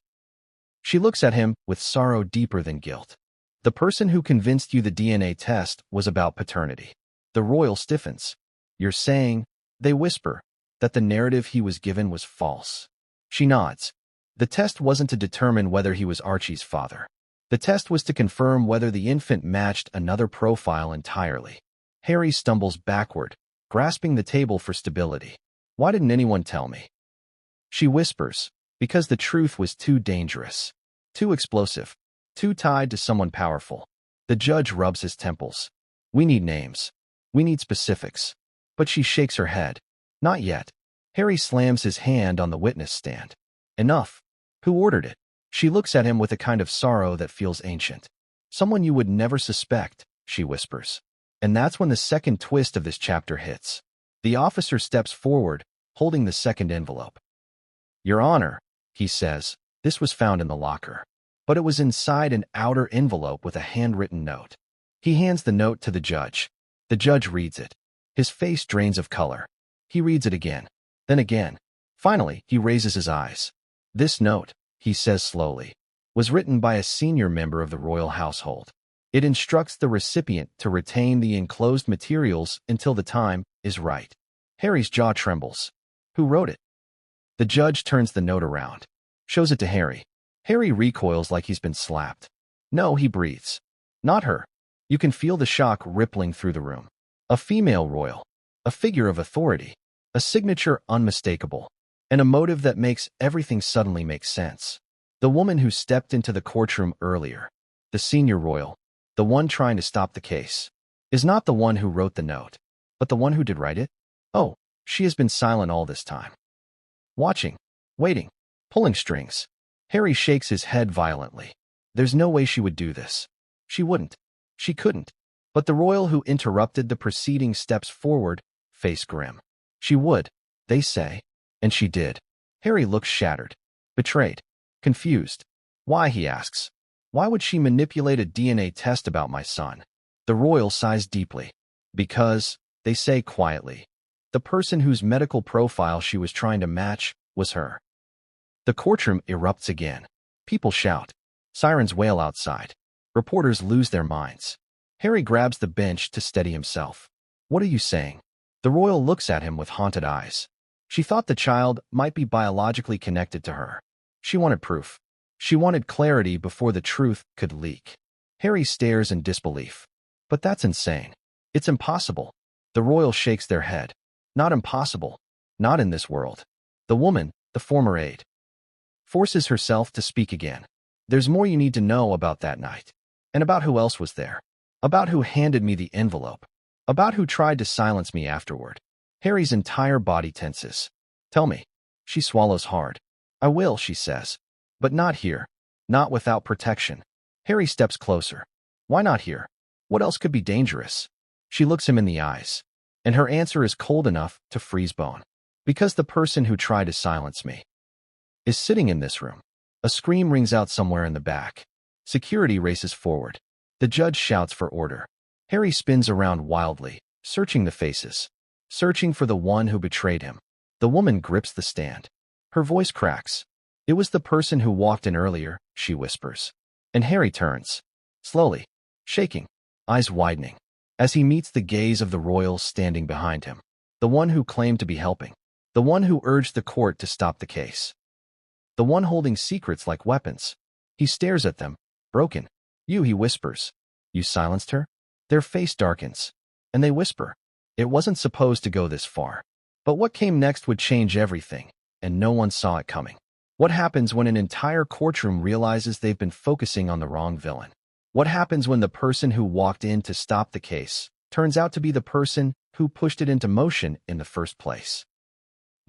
A: She looks at him with sorrow deeper than guilt. The person who convinced you the DNA test was about paternity. The royal stiffens. You're saying, they whisper, that the narrative he was given was false. She nods. The test wasn't to determine whether he was Archie's father. The test was to confirm whether the infant matched another profile entirely. Harry stumbles backward, grasping the table for stability. Why didn't anyone tell me? She whispers, because the truth was too dangerous, too explosive, too tied to someone powerful. The judge rubs his temples. We need names. We need specifics. But she shakes her head. Not yet. Harry slams his hand on the witness stand. Enough. Who ordered it? She looks at him with a kind of sorrow that feels ancient. Someone you would never suspect, she whispers. And that's when the second twist of this chapter hits. The officer steps forward, holding the second envelope. Your Honor, he says, This was found in the locker, but it was inside an outer envelope with a handwritten note. He hands the note to the judge. The judge reads it. His face drains of color. He reads it again, then again. Finally, he raises his eyes. This note, he says slowly, was written by a senior member of the royal household. It instructs the recipient to retain the enclosed materials until the time is right. Harry's jaw trembles. Who wrote it? The judge turns the note around, shows it to Harry. Harry recoils like he's been slapped. No, he breathes. Not her. You can feel the shock rippling through the room. A female royal. A figure of authority. A signature unmistakable. And a motive that makes everything suddenly make sense. The woman who stepped into the courtroom earlier, the senior royal, the one trying to stop the case, is not the one who wrote the note, but the one who did write it. Oh, she has been silent all this time. Watching, waiting, pulling strings. Harry shakes his head violently. There's no way she would do this. She wouldn't. She couldn't. But the royal who interrupted the proceedings steps forward, face grim. She would, they say. And she did. Harry looks shattered, betrayed, confused. Why, he asks. Why would she manipulate a DNA test about my son? The royal sighs deeply. Because, they say quietly, the person whose medical profile she was trying to match was her. The courtroom erupts again. People shout. Sirens wail outside. Reporters lose their minds. Harry grabs the bench to steady himself. What are you saying? The royal looks at him with haunted eyes. She thought the child might be biologically connected to her. She wanted proof. She wanted clarity before the truth could leak. Harry stares in disbelief. But that's insane. It's impossible. The royal shakes their head. Not impossible. Not in this world. The woman, the former aide, forces herself to speak again. There's more you need to know about that night. And about who else was there. About who handed me the envelope. About who tried to silence me afterward. Harry's entire body tenses. Tell me. She swallows hard. I will, she says. But not here. Not without protection. Harry steps closer. Why not here? What else could be dangerous? She looks him in the eyes. And her answer is cold enough to freeze bone. Because the person who tried to silence me is sitting in this room. A scream rings out somewhere in the back. Security races forward. The judge shouts for order. Harry spins around wildly, searching the faces. Searching for the one who betrayed him. The woman grips the stand. Her voice cracks. It was the person who walked in earlier, she whispers. And Harry turns. Slowly. Shaking. Eyes widening. As he meets the gaze of the royal standing behind him. The one who claimed to be helping. The one who urged the court to stop the case. The one holding secrets like weapons. He stares at them, broken. You, he whispers. You silenced her? Their face darkens. And they whisper. It wasn't supposed to go this far. But what came next would change everything, and no one saw it coming. What happens when an entire courtroom realizes they've been focusing on the wrong villain? What happens when the person who walked in to stop the case turns out to be the person who pushed it into motion in the first place?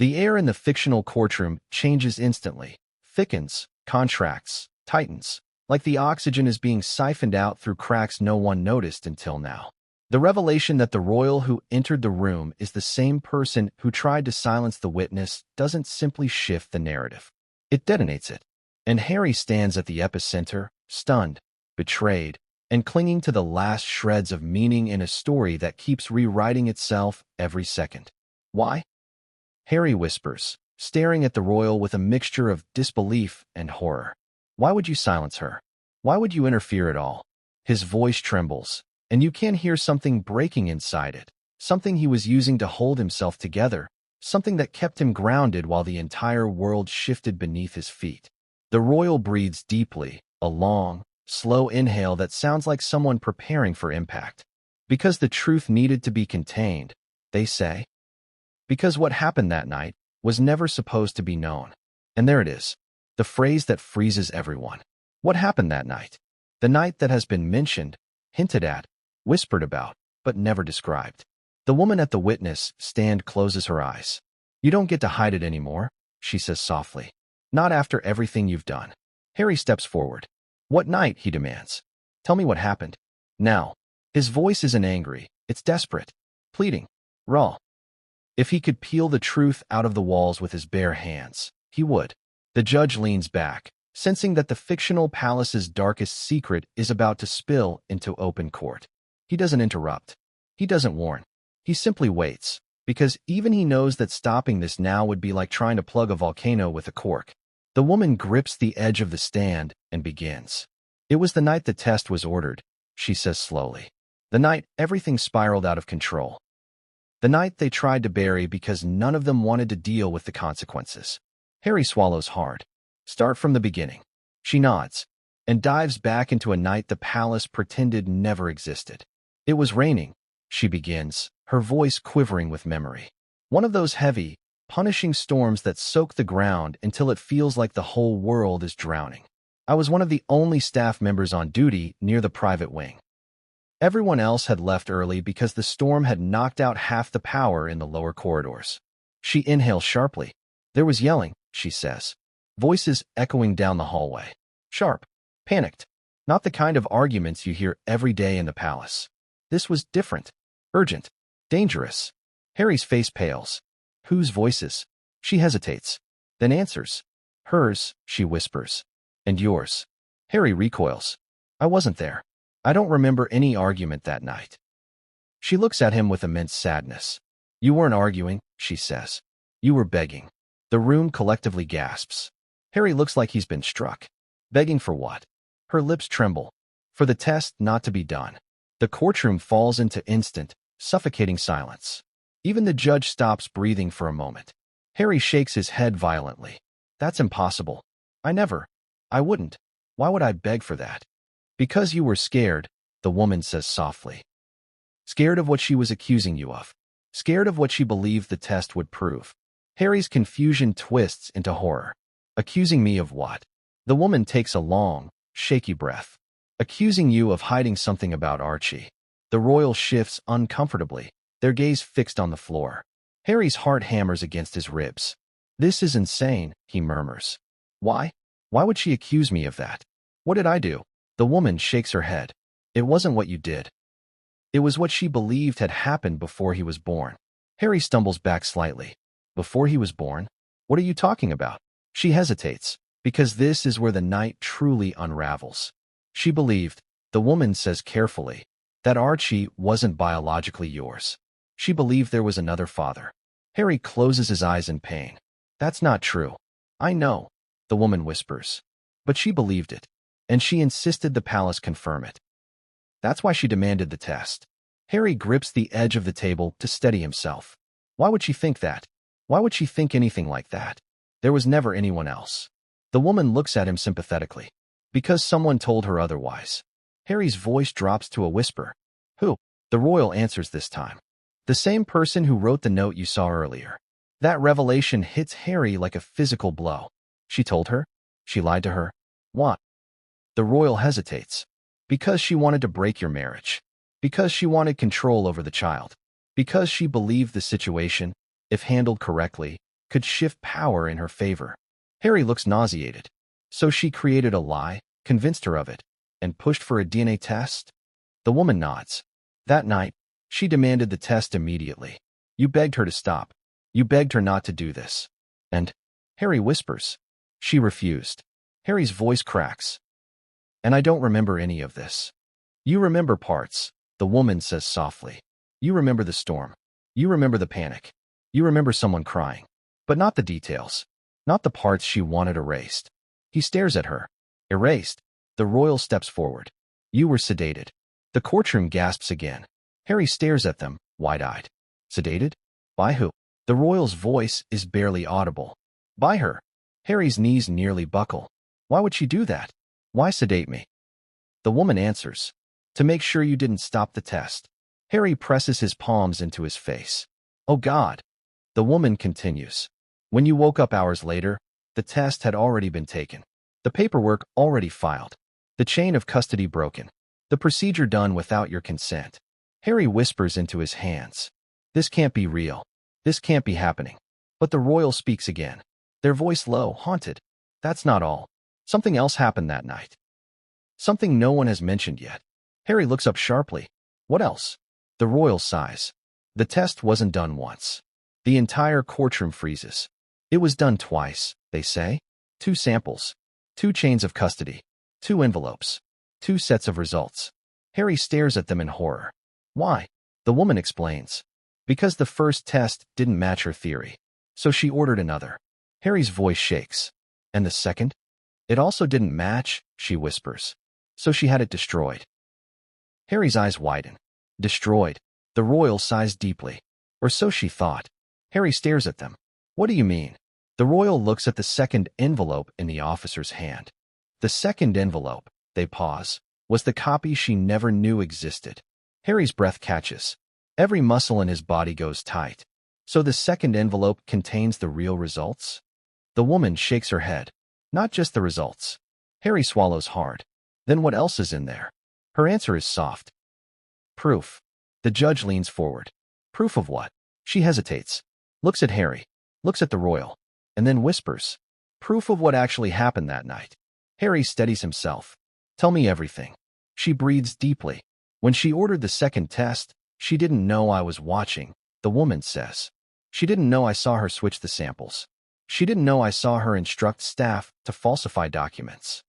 A: The air in the fictional courtroom changes instantly, thickens, contracts, tightens, like the oxygen is being siphoned out through cracks no one noticed until now. The revelation that the royal who entered the room is the same person who tried to silence the witness doesn't simply shift the narrative. It detonates it. And Harry stands at the epicenter, stunned, betrayed, and clinging to the last shreds of meaning in a story that keeps rewriting itself every second. Why? Harry whispers, staring at the royal with a mixture of disbelief and horror. Why would you silence her? Why would you interfere at all? His voice trembles. And you can hear something breaking inside it, something he was using to hold himself together, something that kept him grounded while the entire world shifted beneath his feet. The royal breathes deeply, a long, slow inhale that sounds like someone preparing for impact. Because the truth needed to be contained, they say. Because what happened that night was never supposed to be known. And there it is, the phrase that freezes everyone. What happened that night? The night that has been mentioned, hinted at, whispered about, but never described. The woman at the witness stand closes her eyes. You don't get to hide it anymore, she says softly. Not after everything you've done. Harry steps forward. What night, he demands. Tell me what happened. Now. His voice isn't angry, it's desperate. Pleading. Raw. If he could peel the truth out of the walls with his bare hands, he would. The judge leans back, sensing that the fictional palace's darkest secret is about to spill into open court. He doesn't interrupt. He doesn't warn. He simply waits, because even he knows that stopping this now would be like trying to plug a volcano with a cork. The woman grips the edge of the stand and begins. "It was the night the test was ordered," she says slowly. "The night everything spiraled out of control. The night they tried to bury because none of them wanted to deal with the consequences." Harry swallows hard. "Start from the beginning." She nods and dives back into a night the palace pretended never existed. "It was raining," she begins, her voice quivering with memory. "One of those heavy, punishing storms that soak the ground until it feels like the whole world is drowning. I was one of the only staff members on duty near the private wing. Everyone else had left early because the storm had knocked out half the power in the lower corridors." She inhales sharply. "There was yelling," she says. Voices echoing down the hallway. Sharp. Panicked. Not the kind of arguments you hear every day in the palace. This was different. Urgent. Dangerous. Harry's face pales. "Whose voices?" She hesitates. Then answers. "Hers," she whispers. "And yours." Harry recoils. "I wasn't there. I don't remember any argument that night." She looks at him with immense sadness. "You weren't arguing," she says. "You were begging." The room collectively gasps. Harry looks like he's been struck. Begging for what? Her lips tremble. For the test not to be done. The courtroom falls into instant, suffocating silence. Even the judge stops breathing for a moment. Harry shakes his head violently. "That's impossible. I wouldn't. Why would I beg for that?" "Because you were scared," the woman says softly. "Scared of what she was accusing you of. Scared of what she believed the test would prove." Harry's confusion twists into horror. "Accusing me of what?" The woman takes a long, shaky breath. "Accusing you of hiding something about Archie." The royal shifts uncomfortably, their gaze fixed on the floor. Harry's heart hammers against his ribs. "This is insane," he murmurs. "Why? Why would she accuse me of that? What did I do?" The woman shakes her head. "It wasn't what you did. It was what she believed had happened before he was born." Harry stumbles back slightly. "Before he was born? What are you talking about?" She hesitates, because this is where the night truly unravels. "She believed," the woman says carefully, "that Archie wasn't biologically yours. She believed there was another father." Harry closes his eyes in pain. "That's not true." "I know," the woman whispers. "But she believed it. And she insisted the palace confirm it. That's why she demanded the test." Harry grips the edge of the table to steady himself. Why would she think that? Why would she think anything like that? There was never anyone else. The woman looks at him sympathetically. "Because someone told her otherwise." Harry's voice drops to a whisper. "Who?" The royal answers this time. "The same person who wrote the note you saw earlier." That revelation hits Harry like a physical blow. She told her? She lied to her? What? The royal hesitates. "Because she wanted to break your marriage. Because she wanted control over the child. Because she believed the situation, if handled correctly, could shift power in her favor." Harry looks nauseated. "So she created a lie, convinced her of it, and pushed for a DNA test?" The woman nods. "That night, she demanded the test immediately. You begged her to stop. You begged her not to do this. And," Harry whispers, "she refused." Harry's voice cracks. "And I don't remember any of this." "You remember parts," the woman says softly. "You remember the storm. You remember the panic. You remember someone crying. But not the details. Not the parts she wanted erased." He stares at her. "Erased?" The royal steps forward. "You were sedated." The courtroom gasps again. Harry stares at them, wide-eyed. "Sedated? By who?" The royal's voice is barely audible. "By her." Harry's knees nearly buckle. "Why would she do that? Why sedate me?" The woman answers. "To make sure you didn't stop the test." Harry presses his palms into his face. "Oh God." The woman continues. "When you woke up hours later, the test had already been taken. The paperwork already filed. The chain of custody broken. The procedure done without your consent." Harry whispers into his hands. "This can't be real. This can't be happening." But the royal speaks again. Their voice low, haunted. "That's not all. Something else happened that night. Something no one has mentioned yet." Harry looks up sharply. "What else?" The royal sighs. "The test wasn't done once." The entire courtroom freezes. "It was done twice," they say. "Two samples. 2 chains of custody, 2 envelopes, 2 sets of results. Harry stares at them in horror. Why? The woman explains. Because the first test didn't match her theory. So she ordered another. Harry's voice shakes. And the second? It also didn't match, she whispers. So she had it destroyed. Harry's eyes widen. Destroyed. The royal sighs deeply. Or so she thought. Harry stares at them. What do you mean? The royal looks at the second envelope in the officer's hand. The second envelope, they pause, was the copy she never knew existed. Harry's breath catches. Every muscle in his body goes tight. So the second envelope contains the real results? The woman shakes her head. Not just the results. Harry swallows hard. Then what else is in there? Her answer is soft. Proof. The judge leans forward. Proof of what? She hesitates. Looks at Harry. Looks at the royal. And then whispers. Proof of what actually happened that night. Harry steadies himself. Tell me everything. She breathes deeply. When she ordered the second test, she didn't know I was watching, the woman says. She didn't know I saw her switch the samples. She didn't know I saw her instruct staff to falsify documents.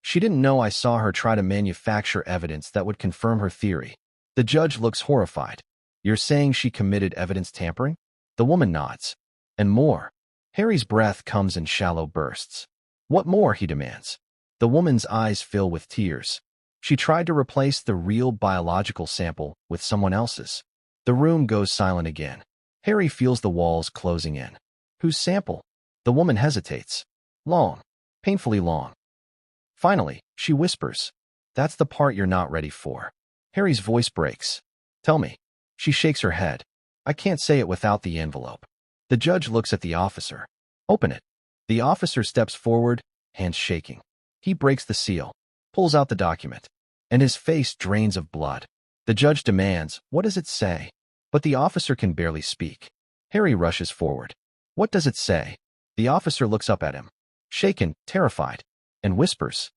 A: She didn't know I saw her try to manufacture evidence that would confirm her theory. The judge looks horrified. You're saying she committed evidence tampering? The woman nods. And more. Harry's breath comes in shallow bursts. What more, he demands. The woman's eyes fill with tears. She tried to replace the real biological sample with someone else's. The room goes silent again. Harry feels the walls closing in. Whose sample? The woman hesitates. Long. Painfully long. Finally, she whispers. That's the part you're not ready for. Harry's voice breaks. Tell me. She shakes her head. I can't say it without the envelope. The judge looks at the officer. Open it. The officer steps forward, hands shaking. He breaks the seal, pulls out the document, and his face drains of blood. The judge demands, what does it say? But the officer can barely speak. Harry rushes forward. What does it say? The officer looks up at him, shaken, terrified, and whispers.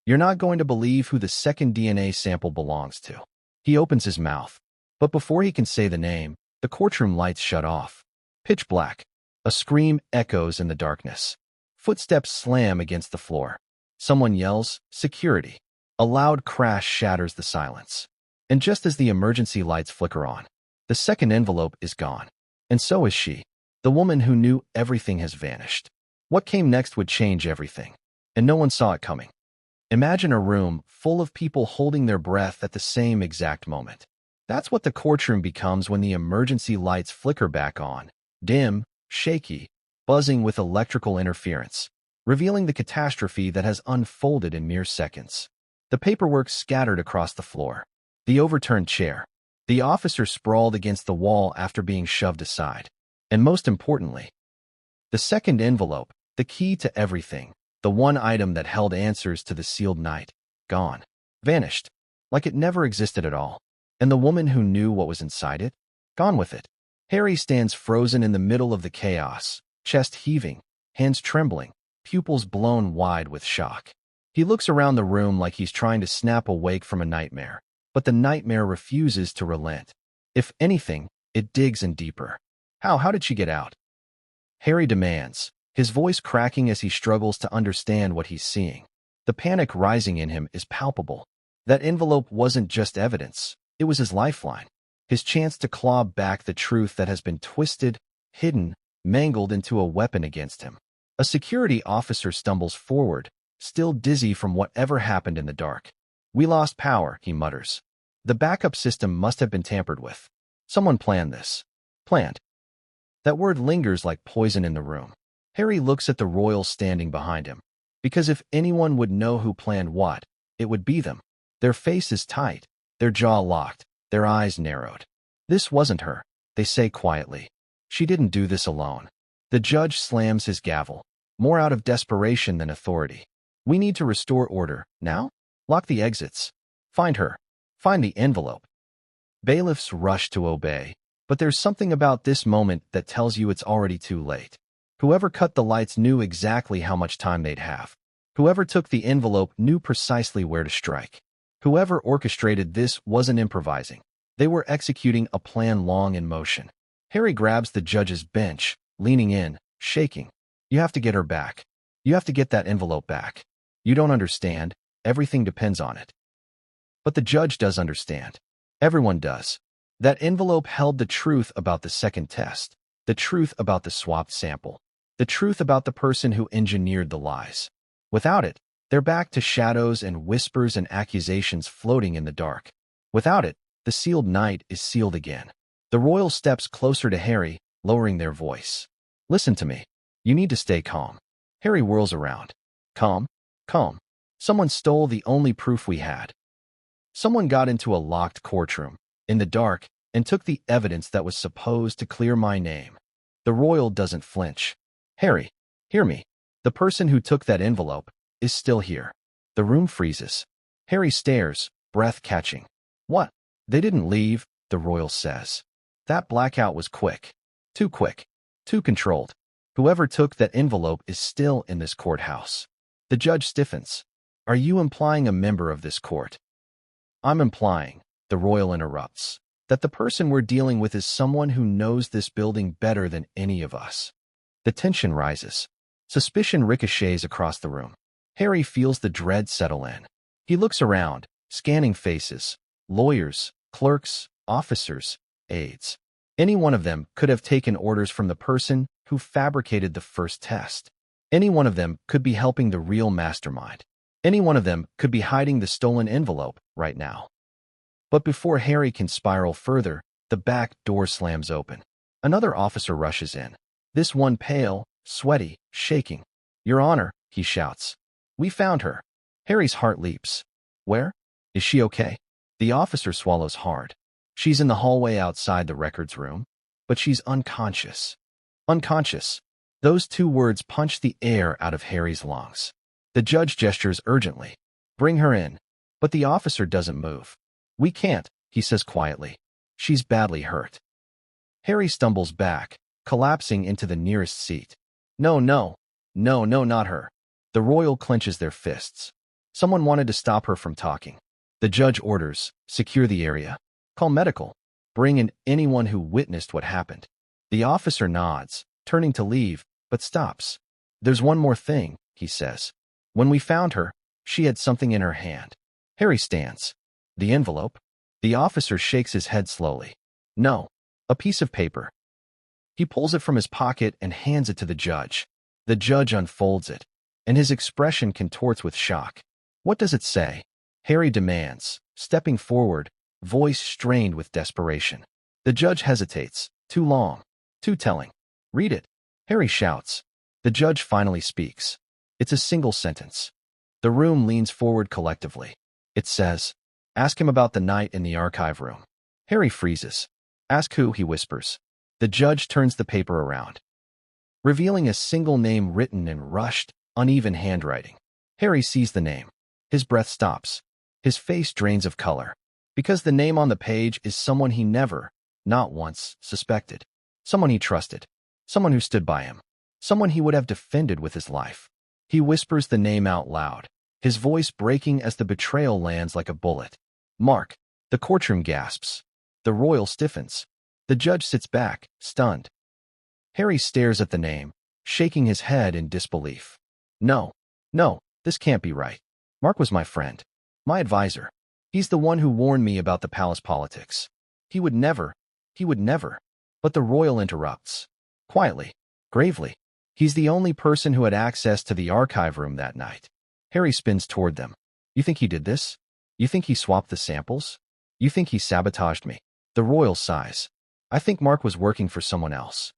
A: You're not going to believe who the second DNA sample belongs to. He opens his mouth. But before he can say the name, the courtroom lights shut off. Pitch black. A scream echoes in the darkness. Footsteps slam against the floor. Someone yells, security. A loud crash shatters the silence. And just as the emergency lights flicker on, the second envelope is gone. And so is she. The woman who knew everything has vanished. What came next would change everything. And no one saw it coming. Imagine a room full of people holding their breath at the same exact moment. That's what the courtroom becomes when the emergency lights flicker back on. Dim, shaky, buzzing with electrical interference, revealing the catastrophe that has unfolded in mere seconds. The paperwork scattered across the floor. The overturned chair. The officer sprawled against the wall after being shoved aside. And most importantly, the second envelope, the key to everything, the one item that held answers to the sealed night, gone. Vanished. Like it never existed at all. And the woman who knew what was inside it? Gone with it. Harry stands frozen in the middle of the chaos, chest heaving, hands trembling, pupils blown wide with shock. He looks around the room like he's trying to snap awake from a nightmare, but the nightmare refuses to relent. If anything, it digs in deeper. How did she get out? Harry demands, his voice cracking as he struggles to understand what he's seeing. The panic rising in him is palpable. That envelope wasn't just evidence, it was his lifeline. His chance to claw back the truth that has been twisted, hidden, mangled into a weapon against him. A security officer stumbles forward, still dizzy from whatever happened in the dark. We lost power, he mutters. The backup system must have been tampered with. Someone planned this. Planned. That word lingers like poison in the room. Harry looks at the royals standing behind him. Because if anyone would know who planned what, it would be them. Their faces tight, their jaw locked, their eyes narrowed. This wasn't her, they say quietly. She didn't do this alone. The judge slams his gavel, more out of desperation than authority. We need to restore order, now? Lock the exits. Find her. Find the envelope. Bailiffs rush to obey, but there's something about this moment that tells you it's already too late. Whoever cut the lights knew exactly how much time they'd have. Whoever took the envelope knew precisely where to strike. Whoever orchestrated this wasn't improvising. They were executing a plan long in motion. Harry grabs the judge's bench, leaning in, shaking. You have to get her back. You have to get that envelope back. You don't understand. Everything depends on it. But the judge does understand. Everyone does. That envelope held the truth about the second test, the truth about the swapped sample, the truth about the person who engineered the lies. Without it, they're back to shadows and whispers and accusations floating in the dark. Without it, the sealed night is sealed again. The royal steps closer to Harry, lowering their voice. Listen to me. You need to stay calm. Harry whirls around. Calm? Calm. Someone stole the only proof we had. Someone got into a locked courtroom, in the dark, and took the evidence that was supposed to clear my name. The royal doesn't flinch. Harry, hear me. The person who took that envelope is still here. The room freezes. Harry stares, breath catching. What? They didn't leave, the royal says. That blackout was quick. Too quick. Too controlled. Whoever took that envelope is still in this courthouse. The judge stiffens. Are you implying a member of this court? I'm implying, the royal interrupts, that the person we're dealing with is someone who knows this building better than any of us. The tension rises. Suspicion ricochets across the room. Harry feels the dread settle in. He looks around, scanning faces, lawyers, clerks, officers, aides. Any one of them could have taken orders from the person who fabricated the first test. Any one of them could be helping the real mastermind. Any one of them could be hiding the stolen envelope right now. But before Harry can spiral further, the back door slams open. Another officer rushes in. This one pale, sweaty, shaking. Your Honor, he shouts. We found her. Harry's heart leaps. Where? Is she okay? The officer swallows hard. She's in the hallway outside the records room, but she's unconscious. Unconscious. Those two words punch the air out of Harry's lungs. The judge gestures urgently. Bring her in. But the officer doesn't move. We can't, he says quietly. She's badly hurt. Harry stumbles back, collapsing into the nearest seat. No, not her. The royal clenches their fists. Someone wanted to stop her from talking. The judge orders, secure the area. Call medical. Bring in anyone who witnessed what happened. The officer nods, turning to leave, but stops. There's one more thing, he says. When we found her, she had something in her hand. Harry stands. The envelope? The officer shakes his head slowly. No, a piece of paper. He pulls it from his pocket and hands it to the judge. The judge unfolds it, and his expression contorts with shock. What does it say? Harry demands, stepping forward, voice strained with desperation. The judge hesitates. Too long. Too telling. Read it. Harry shouts. The judge finally speaks. It's a single sentence. The room leans forward collectively. It says, ask him about the night in the archive room. Harry freezes. Ask who, he whispers. The judge turns the paper around, revealing a single name written in rushed, uneven handwriting. Harry sees the name. His breath stops. His face drains of color. Because the name on the page is someone he never, not once, suspected. Someone he trusted. Someone who stood by him. Someone he would have defended with his life. He whispers the name out loud, his voice breaking as the betrayal lands like a bullet. Mark. The courtroom gasps. The royal stiffens. The judge sits back, stunned. Harry stares at the name, shaking his head in disbelief. No, this can't be right. Mark was my friend. My advisor. He's the one who warned me about the palace politics. He would never. But the royal interrupts. Quietly, gravely. He's the only person who had access to the archive room that night. Harry spins toward them. You think he did this? You think he swapped the samples? You think he sabotaged me? The royal sighs. I think Mark was working for someone else.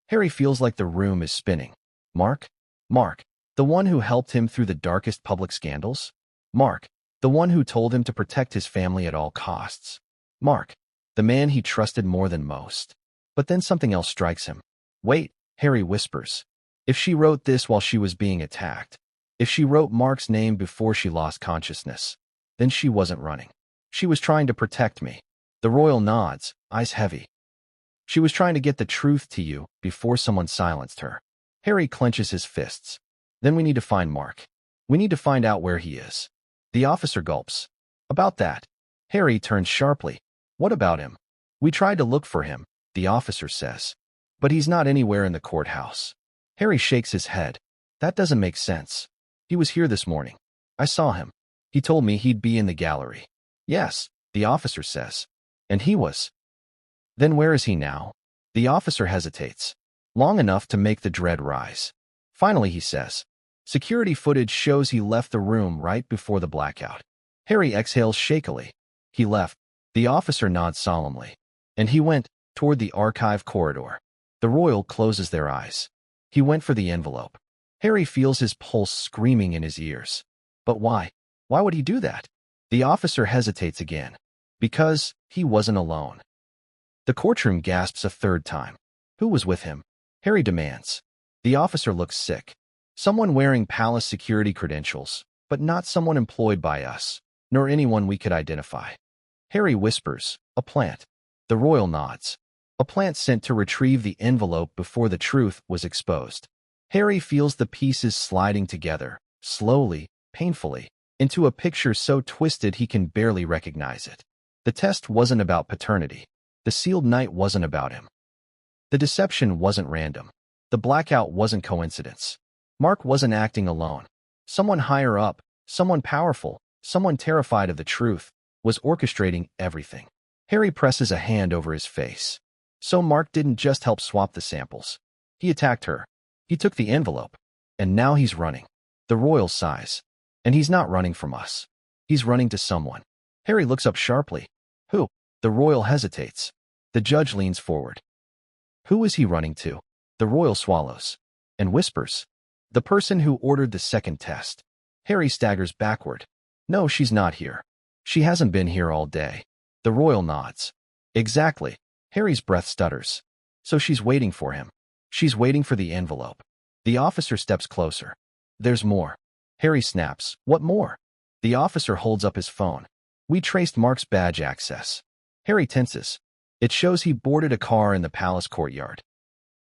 A: Harry feels like the room is spinning. Mark? The one who helped him through the darkest public scandals? Mark, the one who told him to protect his family at all costs? Mark, the man he trusted more than most. But then something else strikes him. Wait, Harry whispers. If she wrote this while she was being attacked, if she wrote Mark's name before she lost consciousness, then she wasn't running. She was trying to protect me. The royal nods, eyes heavy. She was trying to get the truth to you before someone silenced her. Harry clenches his fists. Then we need to find Mark. We need to find out where he is. The officer gulps. About that. Harry turns sharply. What about him? We tried to look for him, the officer says. But he's not anywhere in the courthouse. Harry shakes his head. That doesn't make sense. He was here this morning. I saw him. He told me he'd be in the gallery. Yes, the officer says. And he was. Then where is he now? The officer hesitates. Long enough to make the dread rise. Finally, he says. Security footage shows he left the room right before the blackout. Harry exhales shakily. He left. The officer nods solemnly. And he went toward the archive corridor. The royal closes their eyes. He went for the envelope. Harry feels his pulse screaming in his ears. But why? Why would he do that? The officer hesitates again. Because he wasn't alone. The courtroom gasps a third time. Who was with him? Harry demands. The officer looks sick. Someone wearing palace security credentials, but not someone employed by us, nor anyone we could identify. Harry whispers, a plant. The royal nods. A plant sent to retrieve the envelope before the truth was exposed. Harry feels the pieces sliding together, slowly, painfully, into a picture so twisted he can barely recognize it. The test wasn't about paternity. The sealed night wasn't about him. The deception wasn't random. The blackout wasn't coincidence. Mark wasn't acting alone. Someone higher up, someone powerful, someone terrified of the truth, was orchestrating everything. Harry presses a hand over his face. So Mark didn't just help swap the samples. He attacked her. He took the envelope. And now he's running. The royal sighs. And he's not running from us. He's running to someone. Harry looks up sharply. Who? The royal hesitates. The judge leans forward. Who is he running to? The royal swallows. And whispers. The person who ordered the second test. Harry staggers backward. No, she's not here. She hasn't been here all day. The royal nods. Exactly. Harry's breath stutters. So she's waiting for him. She's waiting for the envelope. The officer steps closer. There's more. Harry snaps. What more? The officer holds up his phone. We traced Mark's badge access. Harry tenses. It shows he boarded a car in the palace courtyard.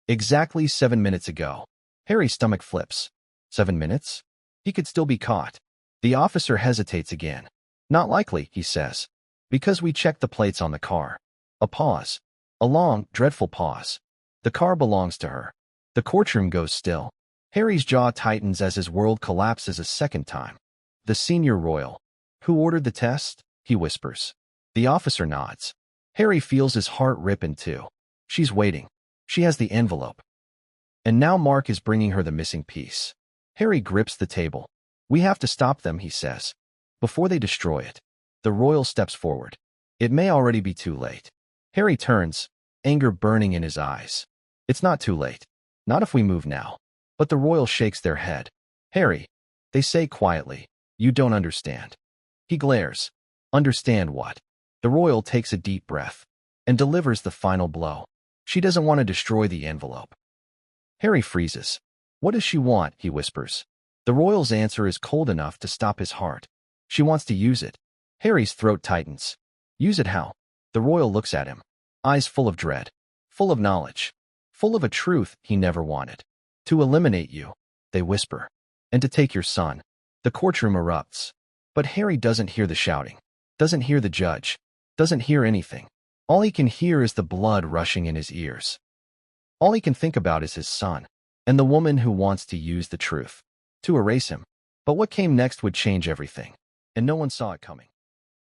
A: Exactly 7 minutes ago. Harry's stomach flips. 7 minutes? He could still be caught. The officer hesitates again. Not likely, he says. Because we checked the plates on the car. A pause. A long, dreadful pause. The car belongs to her. The courtroom goes still. Harry's jaw tightens as his world collapses a second time. The senior royal. Who ordered the test? He whispers. The officer nods. Harry feels his heart rip in two. She's waiting. She has the envelope. And now Mark is bringing her the missing piece. Harry grips the table. We have to stop them, he says. Before they destroy it. The royal steps forward. It may already be too late. Harry turns, anger burning in his eyes. It's not too late. Not if we move now. But the royal shakes their head. Harry, they say quietly, you don't understand. He glares. Understand what? The royal takes a deep breath and delivers the final blow. She doesn't want to destroy the envelope. Harry freezes. What does she want? He whispers. The royal's answer is cold enough to stop his heart. She wants to use it. Harry's throat tightens. Use it how? The royal looks at him. Eyes full of dread. Full of knowledge. Full of a truth he never wanted. To eliminate you, they whisper. And to take your son. The courtroom erupts. But Harry doesn't hear the shouting. Doesn't hear the judge. Doesn't hear anything. All he can hear is the blood rushing in his ears. All he can think about is his son. And the woman who wants to use the truth. To erase him. But what came next would change everything. And no one saw it coming.